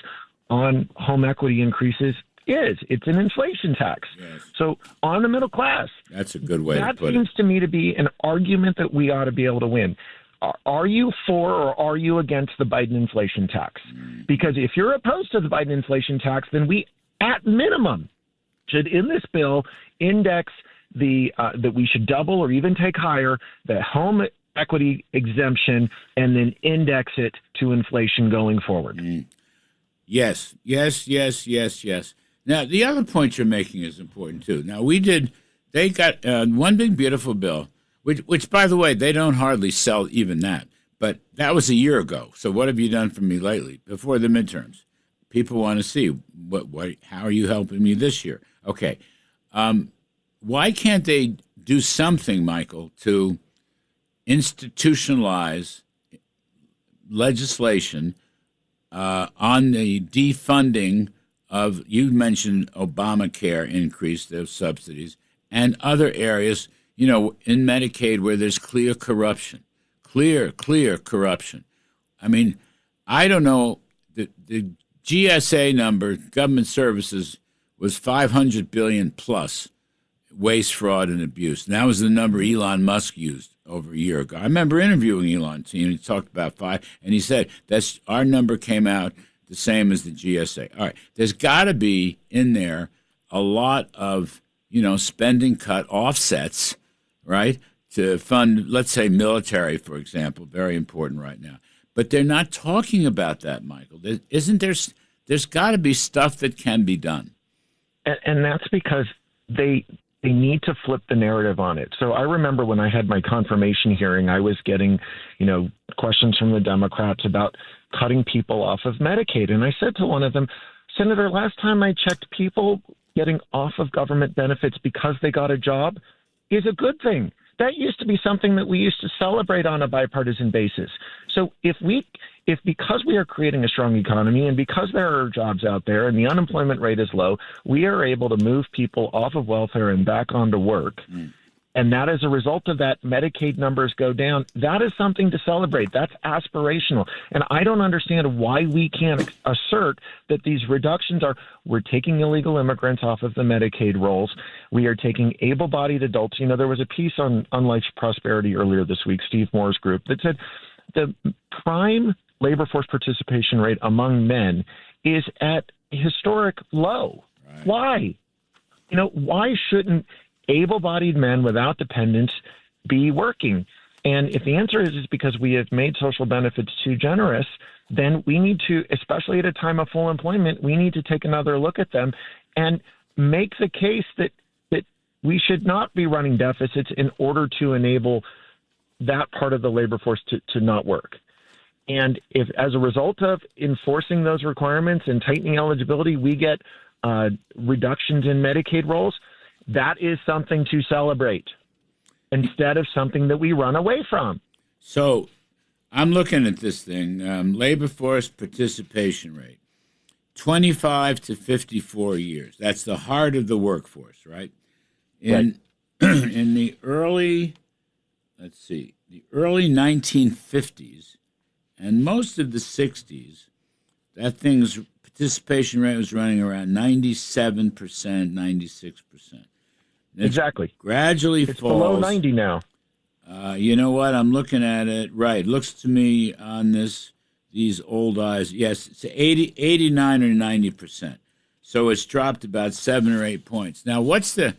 on home equity increases is. It's an inflation tax. Yes. So on the middle class. That's a good way to put it. That seems to me to be an argument that we ought to be able to win. Are you for or are you against the Biden inflation tax? Because if you're opposed to the Biden inflation tax, then we, at minimum, should in this bill index that we should double or even take higher the home equity exemption and then index it to inflation going forward. Yes. Now, the other point you're making is important, too. Now, they got one big, beautiful bill, which, by the way, they don't hardly sell even that. But that was a year ago. So what have you done for me lately, before the midterms? People want to see, how are you helping me this year? Okay. Why can't they do something, Michael, to institutionalize legislation on the defunding of, you mentioned Obamacare increase, those subsidies, and other areas, in Medicaid where there's clear corruption. Clear corruption. I mean, I don't know, the GSA number, government services, was $500 billion plus waste, fraud, and abuse. And that was the number Elon Musk used over a year ago. I remember interviewing Elon, and he talked about $5, and he said our number came out the same as the GSA. All right, there's got to be in there a lot of spending cut offsets, right, to fund, let's say, military, for example, very important right now. But they're not talking about that, Michael. There's got to be stuff that can be done. And that's because they They need to flip the narrative on it. So I remember when I had my confirmation hearing, I was getting, questions from the Democrats about cutting people off of Medicaid. And I said to one of them, Senator, last time I checked, people getting off of government benefits because they got a job is a good thing. That used to be something that we used to celebrate on a bipartisan basis. So if because we are creating a strong economy and because there are jobs out there and the unemployment rate is low, we are able to move people off of welfare and back onto work. And that as a result of that, Medicaid numbers go down. That is something to celebrate. That's aspirational. And I don't understand why we can't assert that these reductions we're taking illegal immigrants off of the Medicaid rolls. We are taking able-bodied adults. There was a piece on Life's Prosperity earlier this week, Steve Moore's group, that said the prime labor force participation rate among men is at a historic low. Right. Why? Why shouldn't able-bodied men without dependents be working? And if the answer is because we have made social benefits too generous, then we need to, especially at a time of full employment, we need to take another look at them and make the case that we should not be running deficits in order to enable that part of the labor force to not work. And if, as a result of enforcing those requirements and tightening eligibility, we get reductions in Medicaid rolls, that is something to celebrate instead of something that we run away from. So I'm looking at this thing, labor force participation rate, 25 to 54 years. That's the heart of the workforce, right? In the early 1950s and most of the 60s, that thing's participation rate was running around 97%, 96%. Exactly. Gradually it's falls. Below 90 now. You know what? I'm looking at it. Right. Looks to me on these old eyes. Yes, it's 89 or 90%. So it's dropped about 7 or 8 points. Now, so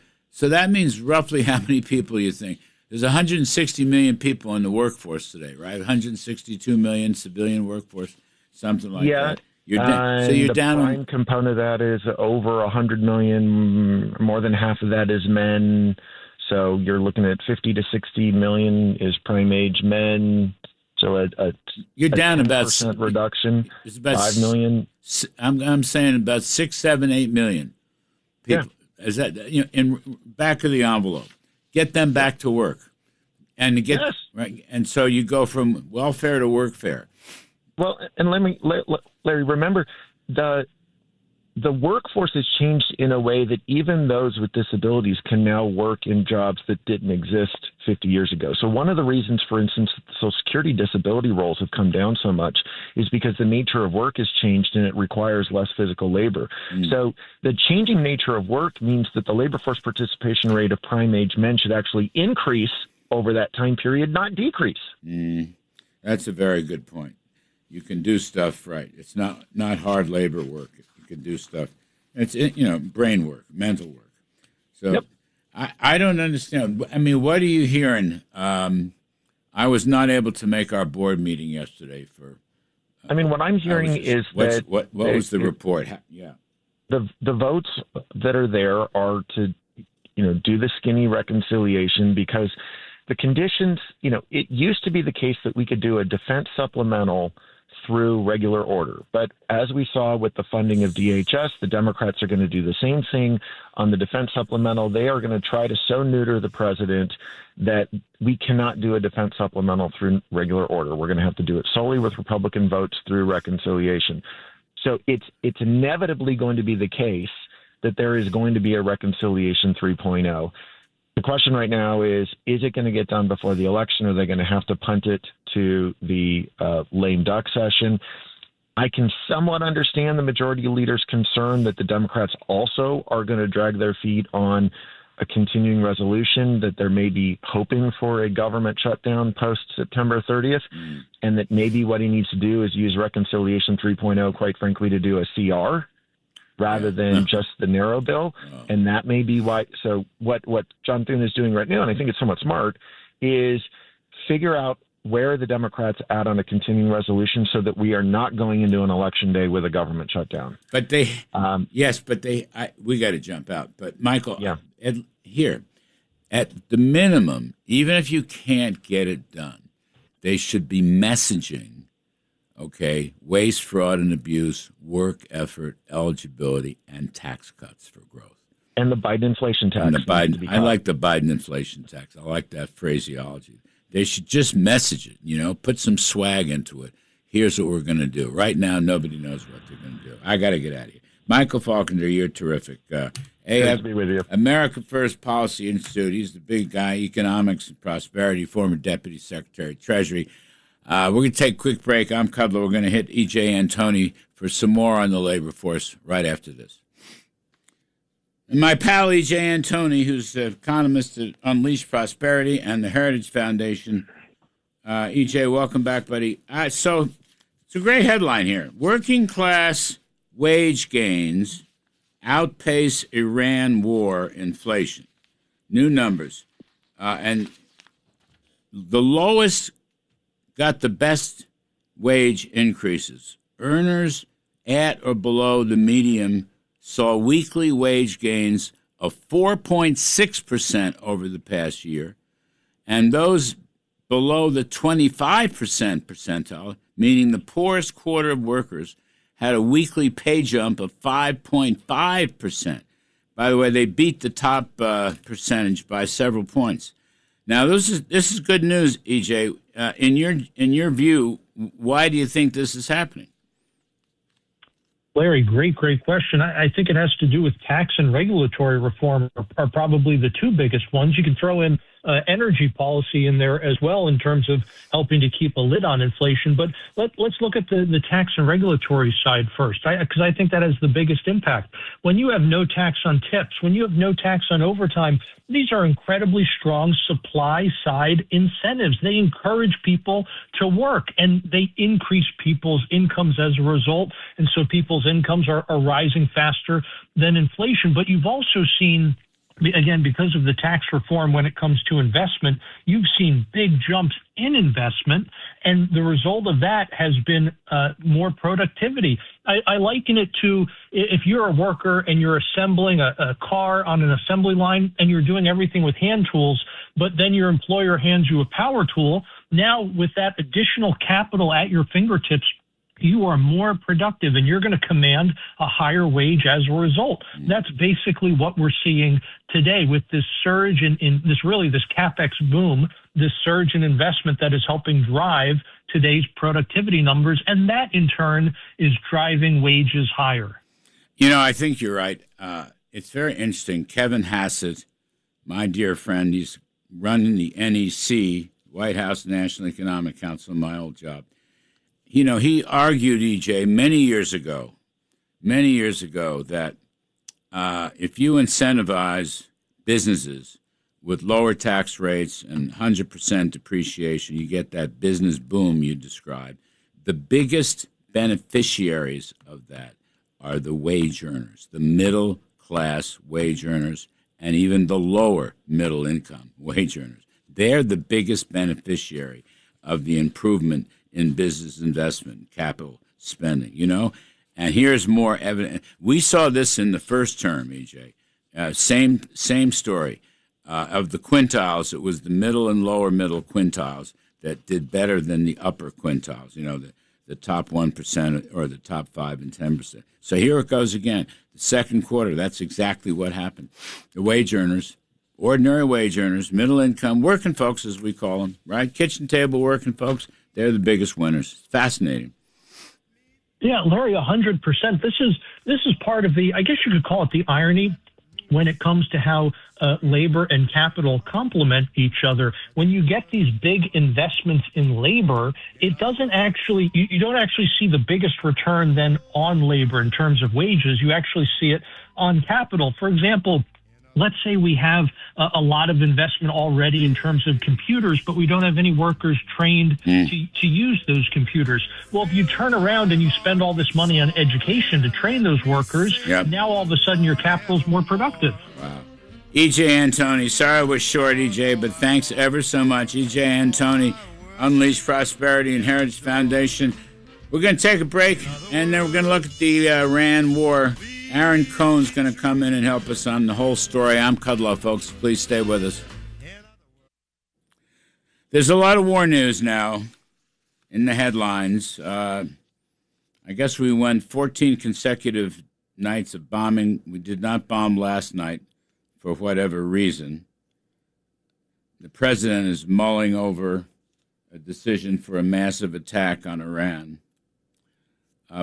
that means roughly how many people you think? There's 160 million people in the workforce today, right? 162 million civilian workforce, something like that. So you're down on. The prime component of that is over 100 million. More than half of that is men. So you're looking at 50 to 60 million is prime age men. So you're down about 10% reduction. It's about 5 million. I'm saying about 6, 7, 8 million people. Yeah. Is that in back of the envelope? Get them back to work, and right. And so you go from welfare to workfare. Well, and Larry, remember, the workforce has changed in a way that even those with disabilities can now work in jobs that didn't exist 50 years ago. So one of the reasons, for instance, that Social Security disability rolls have come down so much is because the nature of work has changed and it requires less physical labor. So the changing nature of work means that the labor force participation rate of prime age men should actually increase over that time period, not decrease. That's a very good point. You can do stuff right. It's not hard labor work. You can do stuff. It's brain work, mental work. So I don't understand. I mean, what are you hearing? I was not able to make our board meeting yesterday for. What I'm hearing is that what was the report? The votes that are there are to do the skinny reconciliation because the conditions. It used to be the case that we could do a defense supplemental through regular order. But as we saw with the funding of DHS, the Democrats are going to do the same thing on the defense supplemental. They are going to try to so neuter the president that we cannot do a defense supplemental through regular order. We're going to have to do it solely with Republican votes through reconciliation. So it's inevitably going to be the case that there is going to be a reconciliation 3.0. The question right now is it going to get done before the election? Or are they going to have to punt it to the lame duck session? I can somewhat understand the majority leader's concern that the Democrats also are going to drag their feet on a continuing resolution, that they're maybe hoping for a government shutdown post-September 30th, and that maybe what he needs to do is use Reconciliation 3.0, quite frankly, to do a CR rather than just the narrow bill. And that may be why. So what John Thune is doing right now, and I think it's somewhat smart, is figure out where the Democrats at on a continuing resolution so that we are not going into an election day with a government shutdown. But we got to jump out. But Michael, at the minimum, even if you can't get it done, they should be messaging, okay, waste, fraud, and abuse, work effort, eligibility, and tax cuts for growth. And the Biden inflation tax. And I like the Biden inflation tax. I like that phraseology. They should just message it, put some swag into it. Here's what we're going to do. Right now, nobody knows what they're going to do. I got to get out of here. Michael Faulkender, you're terrific. Good to be with you. America First Policy Institute. He's the big guy, economics and prosperity, former Deputy Secretary of Treasury. We're going to take a quick break. I'm Kudlow. We're going to hit E.J. Antoni for some more on the labor force right after this. And my pal E.J. Antoni, who's an economist at Unleash Prosperity and the Heritage Foundation. E.J., welcome back, buddy. So it's a great headline here. Working class wage gains outpace Iran war inflation. New numbers. And the lowest got the best wage increases. Earners at or below the median saw weekly wage gains of 4.6% over the past year, and those below the 25% percentile, meaning the poorest quarter of workers, had a weekly pay jump of 5.5%. By the way, they beat the top percentage by several points. Now, this is good news, EJ. In your view, why do you think this is happening? Larry, great question. I think it has to do with tax and regulatory reform are probably the two biggest ones. You can throw in energy policy in there as well in terms of helping to keep a lid on inflation. But let's look at the tax and regulatory side first, because I think that has the biggest impact. When you have no tax on tips, when you have no tax on overtime, these are incredibly strong supply side incentives. They encourage people to work and they increase people's incomes as a result. And so people's incomes are rising faster than inflation. But you've also seen, again, because of the tax reform when it comes to investment, you've seen big jumps in investment, and the result of that has been more productivity. I liken it to if you're a worker and you're assembling a car on an assembly line and you're doing everything with hand tools, but then your employer hands you a power tool. Now, with that additional capital at your fingertips, you are more productive and you're going to command a higher wage as a result. That's basically what we're seeing today with this surge in this CapEx boom, this surge in investment that is helping drive today's productivity numbers. And that in turn is driving wages higher. I think you're right. It's very interesting. Kevin Hassett, my dear friend, he's running the NEC, White House National Economic Council, my old job. He argued, EJ, many years ago, that if you incentivize businesses with lower tax rates and 100% depreciation, you get that business boom you described. The biggest beneficiaries of that are the wage earners, the middle class wage earners, and even the lower middle income wage earners. They're the biggest beneficiary of the improvement in business investment, capital spending, And here's more evidence. We saw this in the first term, EJ. Same story. Of the quintiles, it was the middle and lower middle quintiles that did better than the upper quintiles, the top 1% or the top 5 and 10%. So here it goes again. The second quarter, that's exactly what happened. The wage earners, ordinary wage earners, middle income, working folks as we call them, right? Kitchen table working folks, they're the biggest winners. It's fascinating. Yeah, Larry, 100%. This is part of the, I guess you could call it the irony when it comes to how labor and capital complement each other. When you get these big investments in labor, it doesn't actually, you don't actually see the biggest return then on labor in terms of wages. You actually see it on capital. For example, let's say we have a lot of investment already in terms of computers, but we don't have any workers trained to use those computers. Well, if you turn around and you spend all this money on education to train those workers, now all of a sudden your capital is more productive. Wow. E.J. Antoni, sorry I was short, E.J., but thanks ever so much. E.J. Antoni, Unleash Prosperity and Heritage Foundation. We're going to take a break, and then we're going to look at the Iran war Aaron Cohen's going to come in and help us on the whole story. I'm Kudlow, folks. Please stay with us. There's a lot of war news now in the headlines. I guess we went 14 consecutive nights of bombing. We did not bomb last night for whatever reason. The president is mulling over a decision for a massive attack on Iran.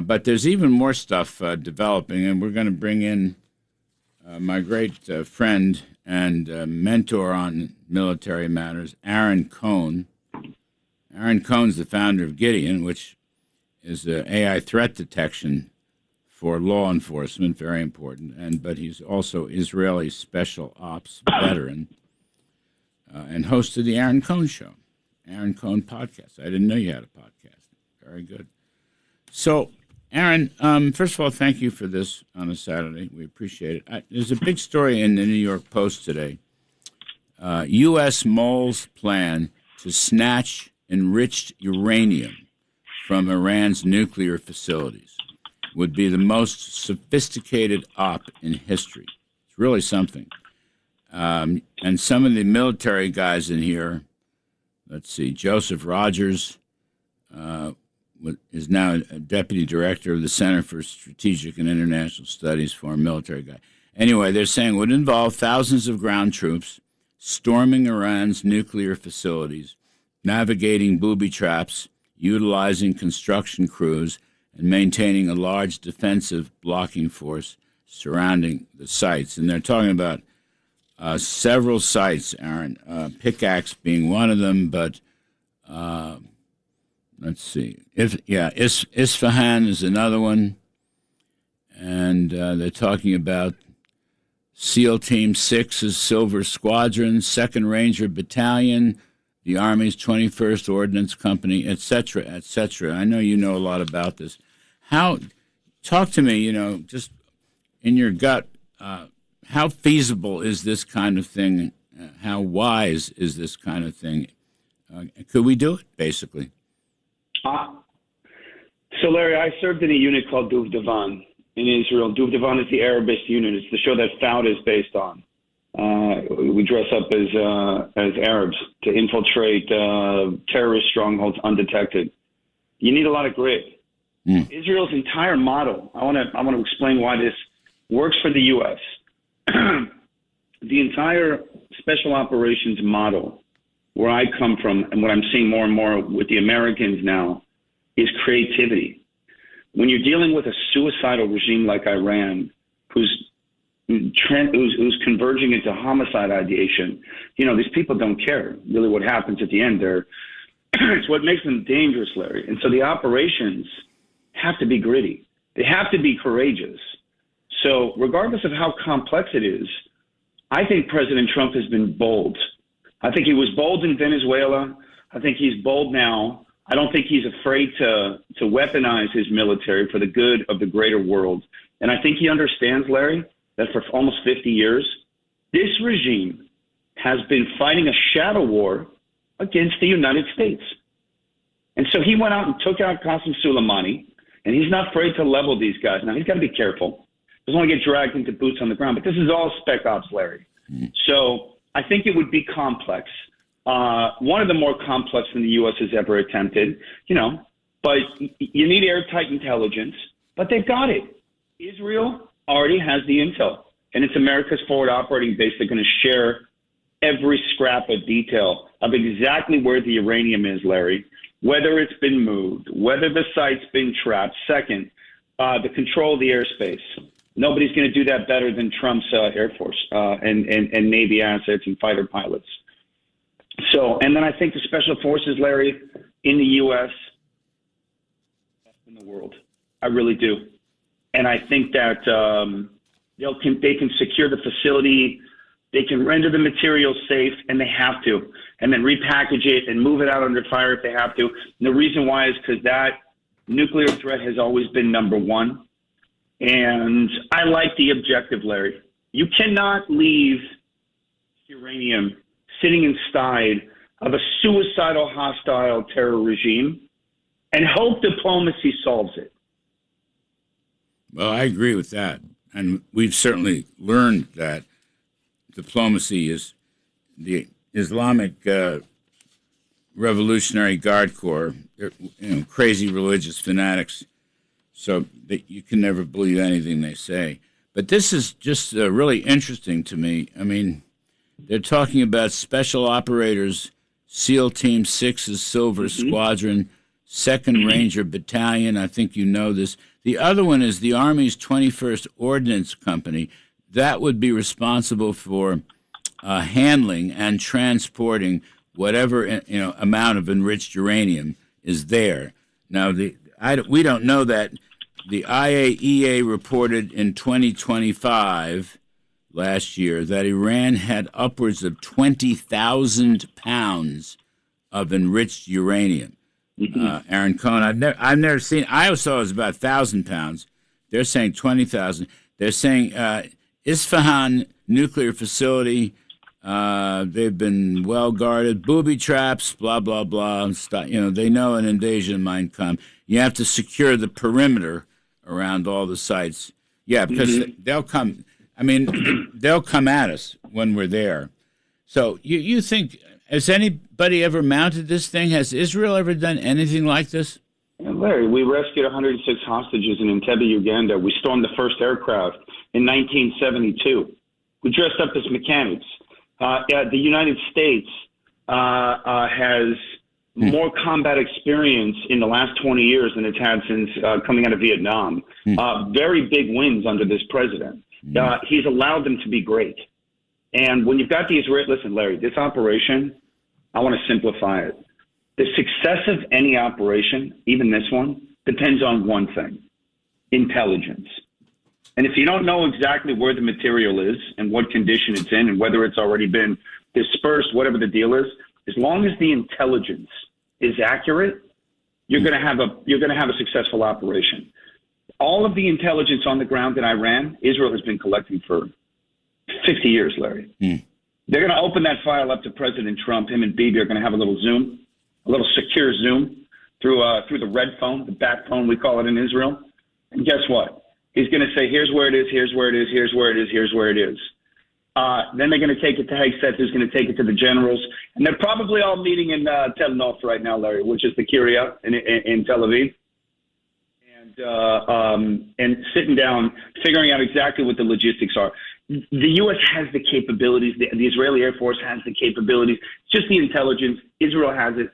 But there's even more stuff developing, and we're going to bring in my great friend and mentor on military matters, Aaron Cohen. Aaron Cohen's the founder of Gideon, which is AI threat detection for law enforcement, very important. But he's also Israeli special ops veteran and host of the Aaron Cohen Show, Aaron Cohen podcast. I didn't know you had a podcast. Very good. So, Aaron, first of all, thank you for this on a Saturday. We appreciate it. There's a big story in the New York Post today. U.S. moles plan to snatch enriched uranium from Iran's nuclear facilities. Would be the most sophisticated op in history. It's really something. And some of the military guys in here, let's see, Joseph Rogers is now a deputy director of the Center for Strategic and International Studies, former military guy. Anyway, they're saying it would involve thousands of ground troops storming Iran's nuclear facilities, navigating booby traps, utilizing construction crews, and maintaining a large defensive blocking force surrounding the sites. And they're talking about several sites, Aaron, Pickaxe being one of them, but let's see. Isfahan is another one. And they're talking about SEAL Team 6's Silver Squadron, 2nd Ranger Battalion, the Army's 21st Ordnance Company, et cetera, et cetera. I know you know a lot about this. Talk to me, just in your gut, how feasible is this kind of thing? How wise is this kind of thing? Could we do it, basically? So, Larry, I served in a unit called Duvdevan in Israel. Duvdevan is the Arabist unit. It's the show that Found is based on. We dress up as Arabs to infiltrate terrorist strongholds undetected. You need a lot of grit. Israel's entire model, I want to explain why this works for the U.S. The entire special operations model, where I come from and what I'm seeing more and more with the Americans now, is creativity. When you're dealing with a suicidal regime like Iran, who's converging into homicide ideation, these people don't care really what happens at the end. It's what makes them dangerous, Larry. And so the operations have to be gritty. They have to be courageous. So regardless of how complex it is, I think President Trump has been bold. I think he was bold in Venezuela. I think he's bold now. I don't think he's afraid to weaponize his military for the good of the greater world. And I think he understands, Larry, that for almost 50 years, this regime has been fighting a shadow war against the United States. And so he went out and took out Qasem Soleimani, and he's not afraid to level these guys. Now, he's got to be careful. He doesn't want to get dragged into boots on the ground, but this is all spec ops, Larry. So I think it would be complex. One of the more complex than the U.S. has ever attempted, but you need airtight intelligence, but they've got it. Israel already has the intel, and it's America's forward operating base. They're going to share every scrap of detail of exactly where the uranium is, Larry, whether it's been moved, whether the site's been trapped. Second, the control of the airspace. Nobody's going to do that better than Trump's Air Force and Navy assets and fighter pilots. So, and then I think the special forces, Larry, in the U.S., in the world. I really do. And I think that they can secure the facility, they can render the material safe, and they have to, and then repackage it and move it out under fire if they have to. And the reason why is because that nuclear threat has always been number one. And I like the objective, Larry. You cannot leave uranium sitting inside of a suicidal, hostile terror regime and hope diplomacy solves it. Well, I agree with that. and we've certainly learned that diplomacy is the Islamic Revolutionary Guard Corps. They're, crazy religious fanatics, so that you can never believe anything they say. But this is just really interesting to me. I mean, they're talking about Special Operators, SEAL Team 6's Silver Squadron, 2nd Ranger Battalion. I think you know this. The other one is the Army's 21st Ordnance Company. That would be responsible for handling and transporting whatever amount of enriched uranium is there. Now, we don't know that. The IAEA reported in 2025, last year, that Iran had upwards of 20,000 pounds of enriched uranium. Aaron Cohen, I've never seen. I always thought it was about 1,000 pounds. They're saying 20,000. They're saying Isfahan nuclear facility. They've been well guarded. Booby traps. Blah blah blah. And stuff. They know an invasion might come. You have to secure the perimeter around all the sites. Yeah, because they'll come. I mean, they'll come at us when we're there. So you think, has anybody ever mounted this thing? Has Israel ever done anything like this? Larry, we rescued 106 hostages in Entebbe, Uganda. We stormed the first aircraft in 1972. We dressed up as mechanics. The United States has more combat experience in the last 20 years than it's had since coming out of Vietnam. Very big wins under this president. He's allowed them to be great. And when you've got the Israel, listen, Larry, this operation, I want to simplify it. The success of any operation, even this one, depends on one thing: intelligence. And if you don't know exactly where the material is and what condition it's in and whether it's already been dispersed, whatever the deal is, as long as the intelligence is accurate, you're going to have a successful operation. All of the intelligence on the ground in Iran, Israel has been collecting for 50 years, Larry. They're going to open that file up to President Trump. Him and Bibi are going to have a little Zoom, a little secure Zoom through the red phone, the bat phone we call it in Israel. And guess what? He's going to say, here's where it is, here's where it is, here's where it is, here's where it is. Then they're going to take it to Hegseth, who's going to take it to the generals. And they're probably all meeting in Tel Nof right now, Larry, which is the Kiryat in Tel Aviv. And sitting down, figuring out exactly what the logistics are. The U.S. has the capabilities. The Israeli Air Force has the capabilities. It's just the intelligence. Israel has it.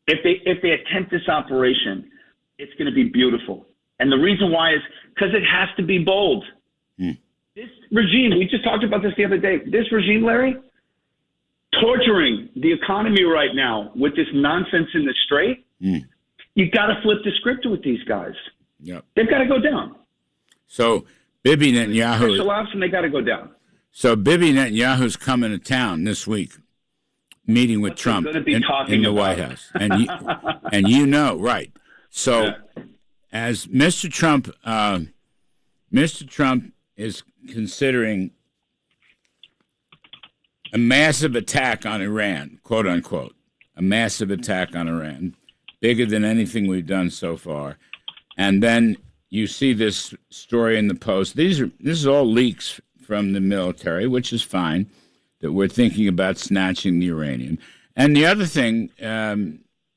If they attempt this operation, it's going to be beautiful. And the reason why is because it has to be bold. This regime, we just talked about this the other day. This regime, Larry, torturing the economy right now with this nonsense in the strait. You got to flip the script with these guys. Yep. They've got to go down. So Bibi Netanyahu. Special ops, and they got to go down. So Bibi Netanyahu's coming to town this week, meeting with Trump in the White House, and right. So as Mr. Trump is considering a massive attack on Iran, quote unquote, a massive attack on Iran, bigger than anything we've done so far. And then you see this story in the Post. This is all leaks from the military, which is fine, that we're thinking about snatching the uranium. And the other thing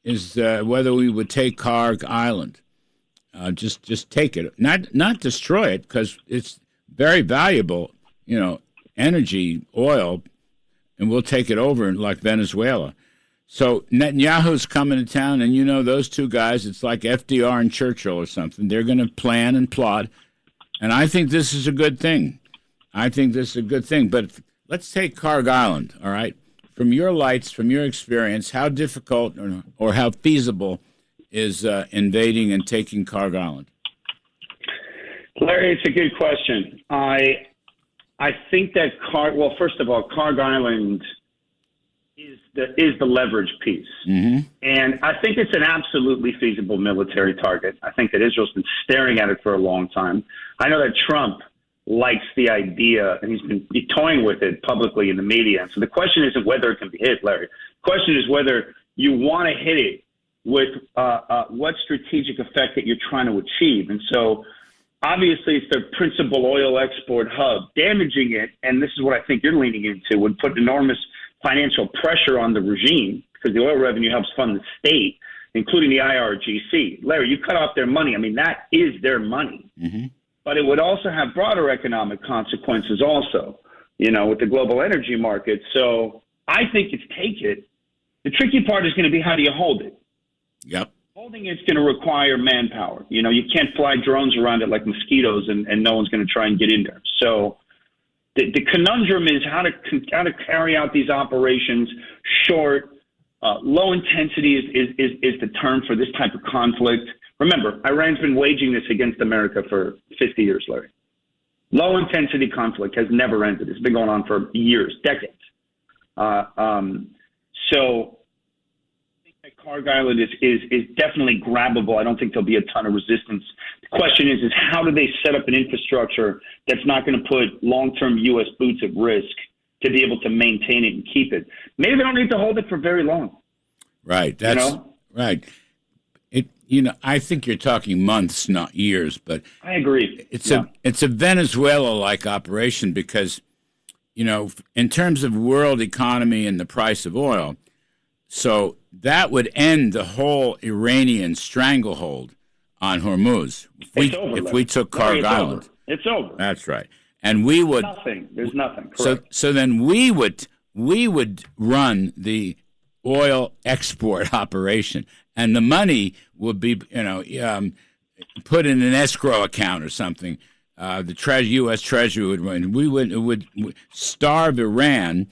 is whether we would take Karg Island. Just take it, not destroy it, because it's very valuable, energy, oil, and we'll take it over like Venezuela. So Netanyahu's coming to town, and those two guys, it's like FDR and Churchill or something. They're going to plan and plot, and I think this is a good thing. But let's take Karg Island, all right? From your lights, from your experience, how difficult or how feasible is invading and taking Karg Island? Larry, it's a good question. I think that first of all, Karg Island is the leverage piece. And I think it's an absolutely feasible military target. I think that Israel's been staring at it for a long time. I know that Trump likes the idea, and he's been toying with it publicly in the media. And so the question isn't whether it can be hit, Larry. The question is whether you want to hit it with what strategic effect that you're trying to achieve. And so Obviously, it's their principal oil export hub. Damaging it, and this is what I think you're leaning into, would put enormous financial pressure on the regime because the oil revenue helps fund the state, including the IRGC. Larry, you cut off their money. I mean, that is their money. Mm-hmm. But it would also have broader economic consequences also, with the global energy market. So I think it's take it. The tricky part is going to be how do you hold it? Yep. Holding it's going to require manpower. You can't fly drones around it like mosquitoes, and no one's going to try and get in there. So the conundrum is how to carry out these operations short. Low intensity is the term for this type of conflict. Remember, Iran's been waging this against America for 50 years, Larry. Low intensity conflict has never ended. It's been going on for years, decades. So Carg Island is definitely grabbable. I don't think there'll be a ton of resistance. The question is how do they set up an infrastructure that's not going to put long-term U.S. boots at risk to be able to maintain it and keep it? Maybe they don't need to hold it for very long. Right. That's right. I think you're talking months, not years, but I agree. It's a Venezuela-like operation because, in terms of world economy and the price of oil, so that would end the Iranian Iranian stranglehold on Hormuz. If we took Carg Island. It's over. That's right. And we would There's nothing. Correct. So then we would run the oil export operation, and the money would be put in an escrow account or something. The U.S. Treasury would run. We would starve Iran.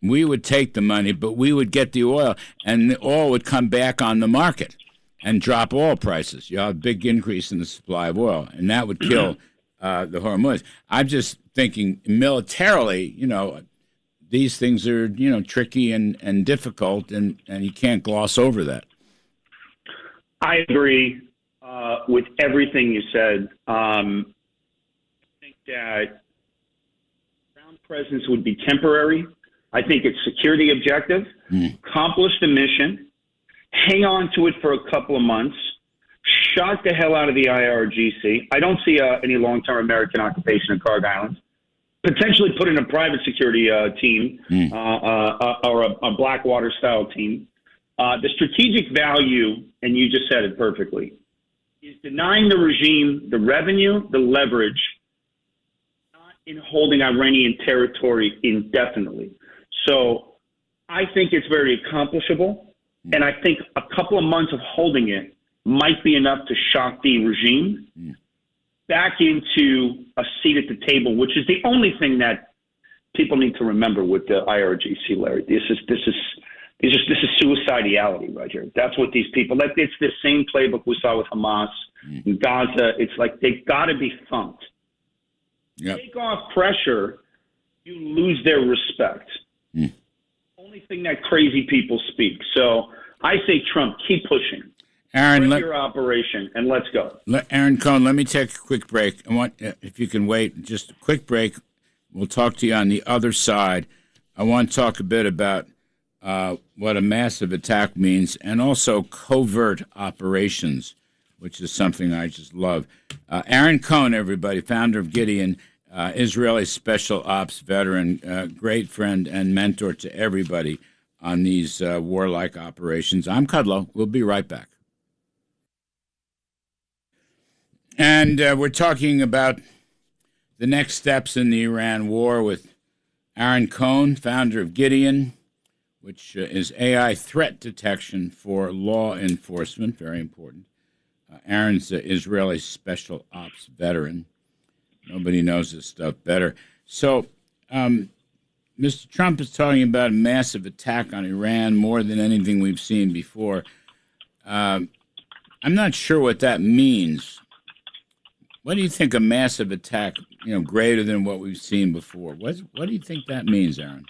We would take the money, but we would get the oil, and the oil would come back on the market and drop oil prices. You have a big increase in the supply of oil, and that would kill the Hormuz. I'm just thinking militarily, these things are, tricky and difficult, and you can't gloss over that. I agree with everything you said. I think that ground presence would be temporary. I think it's security objective, accomplish the mission, hang on to it for a couple of months, shock the hell out of the IRGC. I don't see any long-term American occupation of Carg Island. Potentially put in a private security team or a Blackwater-style team. The strategic value, and you just said it perfectly, is denying the regime the revenue, the leverage, not in holding Iranian territory indefinitely. So I think it's very accomplishable, and I think a couple of months of holding it might be enough to shock the regime back into a seat at the table, which is the only thing that people need to remember with the IRGC, Larry. This is suicidality right here. That's what these people. It's the same playbook we saw with Hamas in Gaza. It's like they've got to be thumped. Yep. Take off pressure, you lose their respect. Only thing that crazy people speak. So I say, Trump, keep pushing. Aaron, your operation, and let's go. Aaron Cohen, let me take a quick break. I want, if you can wait, just a quick break. We'll talk to you on the other side. I want to talk a bit about what a massive attack means, and also covert operations, which is something I just love. Aaron Cohen, everybody, founder of Gideon, Israeli special ops veteran, great friend and mentor to everybody on these warlike operations. I'm Kudlow. We'll be right back. And we're talking about the next steps in the Iran war with Aaron Cohen, founder of Gideon, which is AI threat detection for law enforcement, very important. Aaron's an Israeli special ops veteran. Nobody knows this stuff better. So Mr. Trump is talking about a massive attack on Iran, more than anything we've seen before. I'm not sure what that means. What do you think a massive attack, greater than what we've seen before? What do you think that means, Aaron?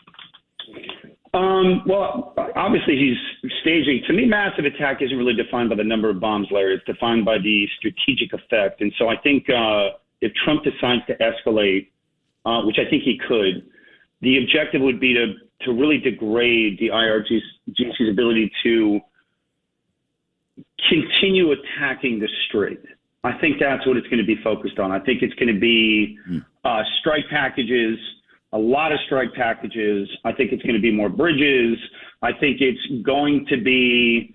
Well, obviously he's staging. To me, massive attack isn't really defined by the number of bombs, Larry. It's defined by the strategic effect. And so I think if Trump decides to escalate, which I think he could, the objective would be to really degrade the IRGC's ability to continue attacking the Strait. I think that's what it's going to be focused on. I think it's going to be strike packages, a lot of strike packages. I think it's going to be more bridges. I think it's going to be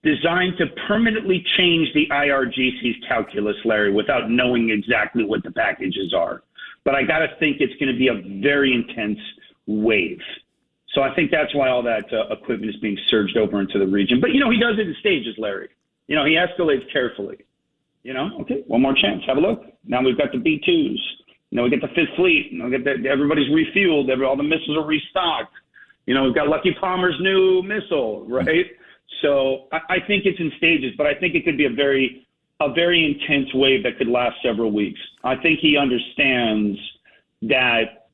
designed to permanently change the IRGC's calculus, Larry, without knowing exactly what the packages are. But I got to think it's going to be a very intense wave. So I think that's why all that equipment is being surged over into the region. But, he does it in stages, Larry. He escalates carefully. Okay, one more chance. Have a look. Now we've got the B-2s. We get the Fifth Fleet. Everybody's refueled. All the missiles are restocked. We've got Lucky Palmer's new missile, right? So I think it's in stages, but I think it could be a very intense wave that could last several weeks. I think he understands that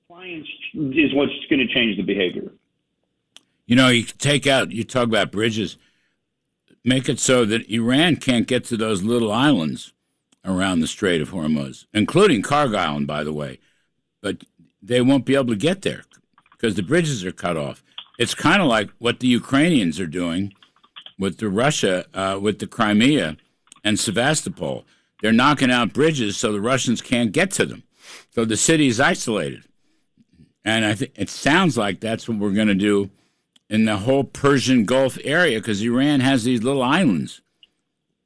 compliance is what's going to change the behavior. You talk about bridges, make it so that Iran can't get to those little islands around the Strait of Hormuz, including Karg Island, by the way. But they won't be able to get there because the bridges are cut off. It's kind of like what the Ukrainians are doing with Russia, with the Crimea and Sevastopol. They're knocking out bridges so the Russians can't get to them. So the city is isolated. And I think it sounds like that's what we're going to do in the whole Persian Gulf area, because Iran has these little islands,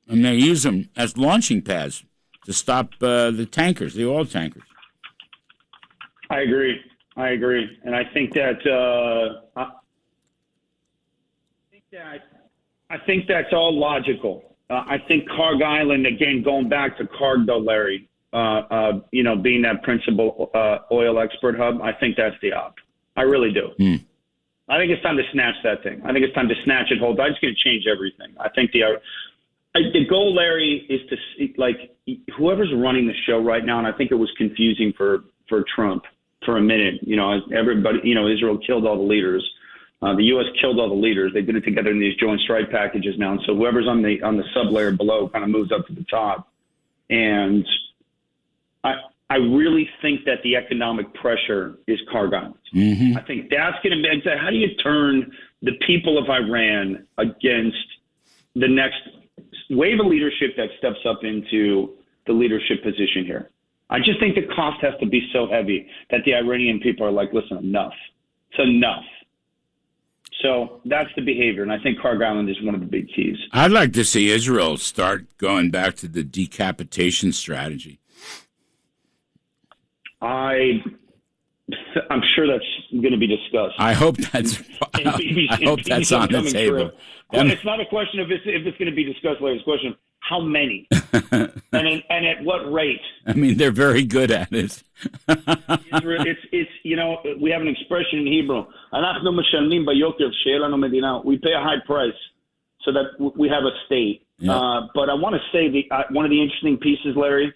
and they use them as launching pads to stop the tankers, the oil tankers. I agree, and I think that I think that's all logical. I think Karg Island, again, going back to Karg, though, Larry, being that principal oil export hub, I think that's the op. I really do. I think it's time to snatch that thing. I think it's time to snatch it, hold. It's going to change everything. I think the goal, Larry, is to see, whoever's running the show right now, and I think it was confusing for Trump for a minute. Everybody, Israel killed all the leaders. The U.S. killed all the leaders. They did it together in these joint strike packages now, and so whoever's on the sub-layer below kind of moves up to the top. And I really think that the economic pressure is Karg Island. I think that's going to be, how do you turn the people of Iran against the next wave of leadership that steps up into the leadership position here? I just think the cost has to be so heavy that the Iranian people are like, listen, enough. It's enough. So that's the behavior, and I think Karg Island is one of the big keys. I'd like to see Israel start going back to the decapitation strategy. I'm sure that's going to be discussed. I hope that's on the table. Well, it's not a question of if it's going to be discussed later. It's a question of how many and at what rate. I mean, they're very good at it. It's we have an expression in Hebrew. We pay a high price so that we have a state. Yeah. But I want to say one of the interesting pieces, Larry.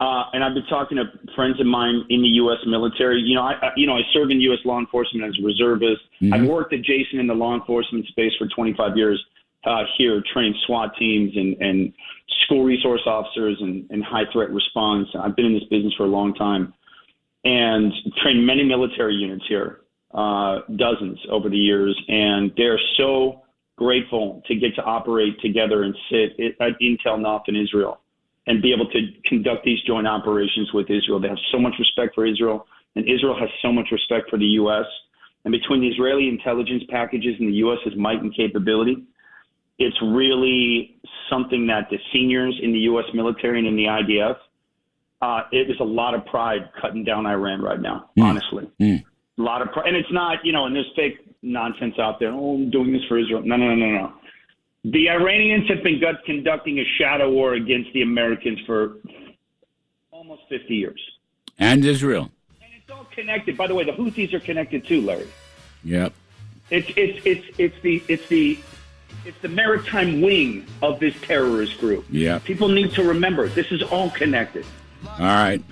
And I've been talking to friends of mine in the U.S. military. I serve in U.S. law enforcement as a reservist. I've worked adjacent in the law enforcement space for 25 years here, training SWAT teams and school resource officers and high threat response. I've been in this business for a long time and trained many military units here, dozens over the years. And they're so grateful to get to operate together and sit at Intel NOF in Israel and be able to conduct these joint operations with Israel. They have so much respect for Israel, and Israel has so much respect for the U.S. And between the Israeli intelligence packages and the U.S.'s might and capability, it's really something that the seniors in the U.S. military and in the IDF, it is a lot of pride cutting down Iran right now, honestly. A lot of pride. And it's not, and there's fake nonsense out there. Oh, I'm doing this for Israel. No. The Iranians have been conducting a shadow war against the Americans for almost 50 years. And Israel. And it's all connected. By the way, the Houthis are connected too, Larry. Yep. It's the maritime wing of this terrorist group. Yeah. People need to remember this is all connected. All right.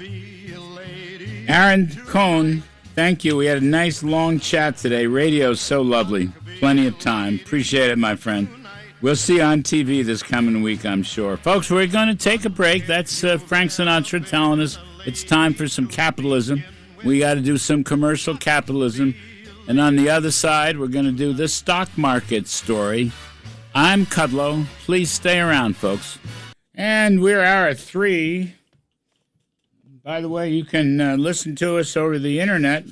Aaron Cohen, thank you. We had a nice long chat today. Radio's so lovely. Plenty of time. Appreciate it, my friend. We'll see you on TV this coming week, I'm sure. Folks, we're going to take a break. That's Frank Sinatra telling us it's time for some capitalism. We got to do some commercial capitalism. And on the other side, we're going to do the stock market story. I'm Kudlow. Please stay around, folks. And we're hour 3. By the way, you can listen to us over the internet.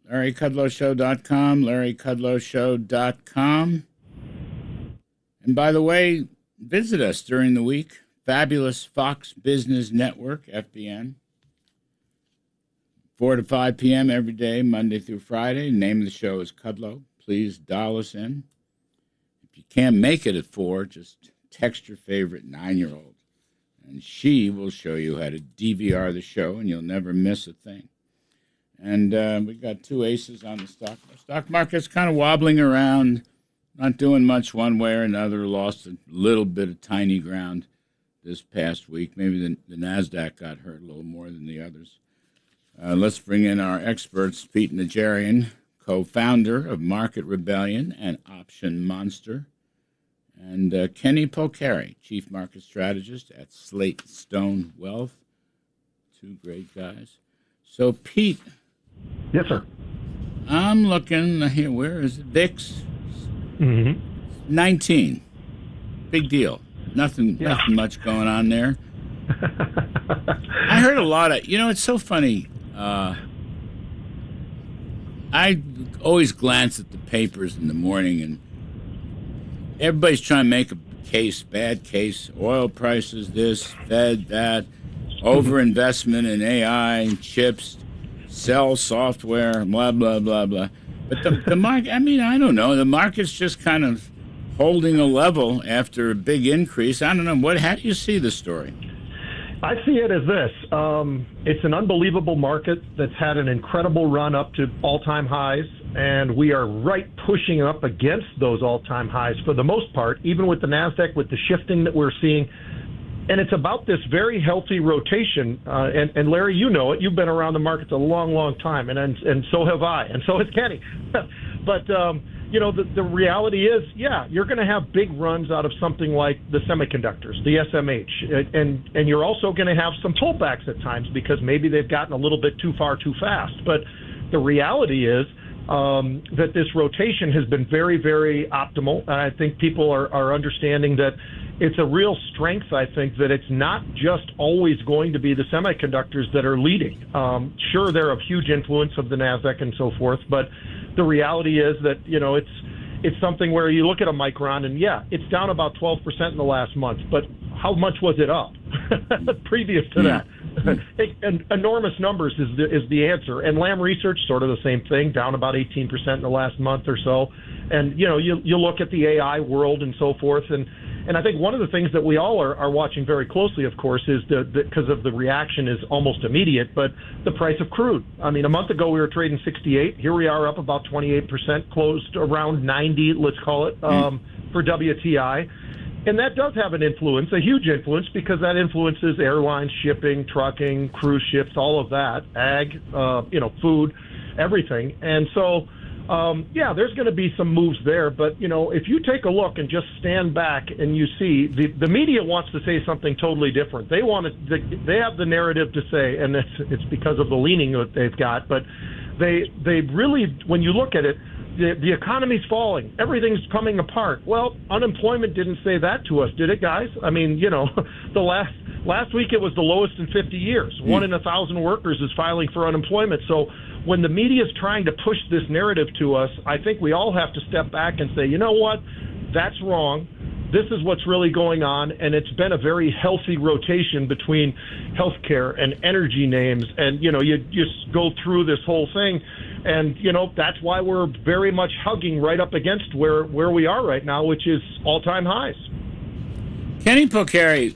LarryKudlowShow.com, LarryKudlowShow.com. And by the way, visit us during the week. Fabulous Fox Business Network, FBN. 4 to 5 p.m. every day, Monday through Friday. The name of the show is Kudlow. Please dial us in. If you can't make it at 4, just text your favorite 9-year-old, and she will show you how to DVR the show, and you'll never miss a thing. And we got 2 aces on the stock. The stock market's kind of wobbling around, not doing much one way or another. Lost a little bit of tiny ground this past week. Maybe the NASDAQ got hurt a little more than the others. Let's bring in our experts, Pete Najarian, co-founder of Market Rebellion and Option Monster, and Kenny Polcari, chief market strategist at Slate Stone Wealth. 2 great guys. So, Pete. Yes, sir. I'm looking here. Where is it? VIX. 19. Big deal. Nothing much going on there. I heard a lot of, it's so funny. I always glance at the papers in the morning, and everybody's trying to make a case, bad case, oil prices, this, Fed, that, overinvestment in AI, chips, sell software, blah, blah, blah, blah. But the market, I don't know. The market's just kind of holding a level after a big increase. I don't know. How do you see the story? I see it as this. It's an unbelievable market that's had an incredible run up to all-time highs, and we are right pushing up against those all-time highs for the most part, even with the NASDAQ, with the shifting that we're seeing. And it's about this very healthy rotation. And Larry, you know it. You've been around the markets a long, long time, and so have I, and so has Kenny. But the reality is, you're going to have big runs out of something like the semiconductors, the SMH, and you're also going to have some pullbacks at times because maybe they've gotten a little bit too far too fast. But the reality is that this rotation has been very, very optimal. And I think people are understanding that it's a real strength, I think, that it's not just always going to be the semiconductors that are leading. Sure, they're of huge influence of the NASDAQ and so forth, but the reality is that, it's something where you look at a Micron and, it's down about 12% in the last month, but how much was it up previous to that? Enormous numbers is the answer. And Lam Research, sort of the same thing, down about 18% in the last month or so. And, you look at the AI world and so forth, and I think one of the things that we all are watching very closely, of course, is because of the reaction is almost immediate, but the price of crude. A month ago we were trading 68. Here we are up about 28%, closed around 90, let's call it, for WTI. And that does have an influence, a huge influence, because that influences airlines, shipping, trucking, cruise ships, all of that, ag, food, everything. And so, there's going to be some moves there. But, if you take a look and just stand back and you see the media wants to say something totally different. They have the narrative to say, and it's because of the leaning that they've got. But they really, when you look at it, the economy's falling. Everything's coming apart. Well, unemployment didn't say that to us, did it, guys? The last week it was the lowest in 50 years. 1 in 1,000 workers is filing for unemployment. So when the media is trying to push this narrative to us, I think we all have to step back and say, you know what? That's wrong. This is what's really going on, and it's been a very healthy rotation between healthcare and energy names. And, you just go through this whole thing, and, that's why we're very much hugging right up against where we are right now, which is all-time highs. Kenny Polcari,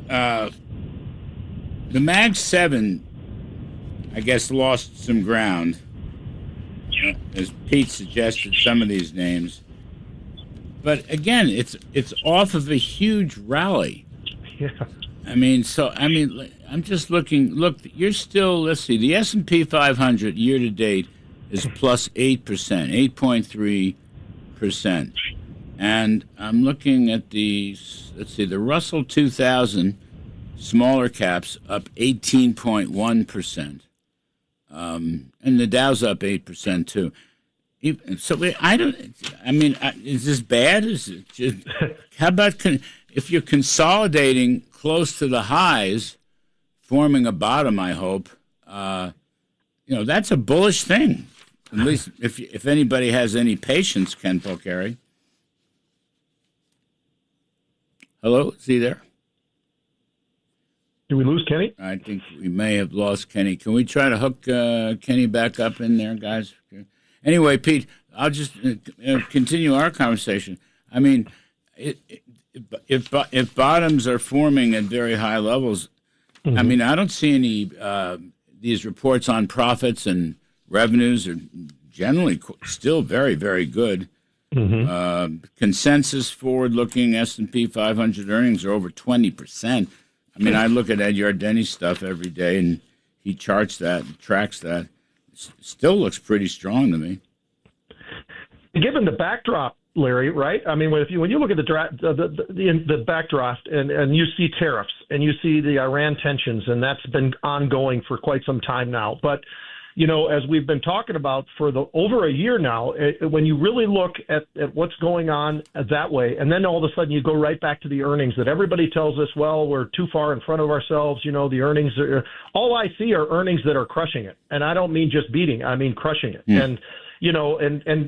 the Mag 7, I guess, lost some ground, as Pete suggested, some of these names. But again, it's off of a huge rally. Yeah. I'm just looking. Look, you're still. Let's see. The S&P 500 year to date is plus 8%, 8.3%, and I'm looking at the. Let's see. The Russell 2000 smaller caps up 18.1%, and the Dow's up 8% too. So I don't. Is this bad? Is it just? How about if you're consolidating close to the highs, forming a bottom, I hope, that's a bullish thing. At least if anybody has any patience, Ken Polcari. Hello, is he there? Did we lose Kenny? I think we may have lost Kenny. Can we try to hook Kenny back up in there, guys? Anyway, Pete, I'll just continue our conversation. I mean, if bottoms are forming at very high levels, I mean, I don't see any these reports on profits and revenues are generally still very, very good. Consensus forward-looking S&P 500 earnings are over 20%. I mean, I look at Ed Yardeni's stuff every day, and he charts that and tracks that. It still looks pretty strong to me. Given the backdrop, Larry, right? I mean, when you look at the backdrop and you see tariffs and you see the Iran tensions, and that's been ongoing for quite some time now. But as we've been talking about for over a year now, when you really look at what's going on that way, and then all of a sudden you go right back to the earnings that everybody tells us, well, we're too far in front of ourselves. The earnings all I see are earnings that are crushing it, and I don't mean just beating, I mean crushing it. And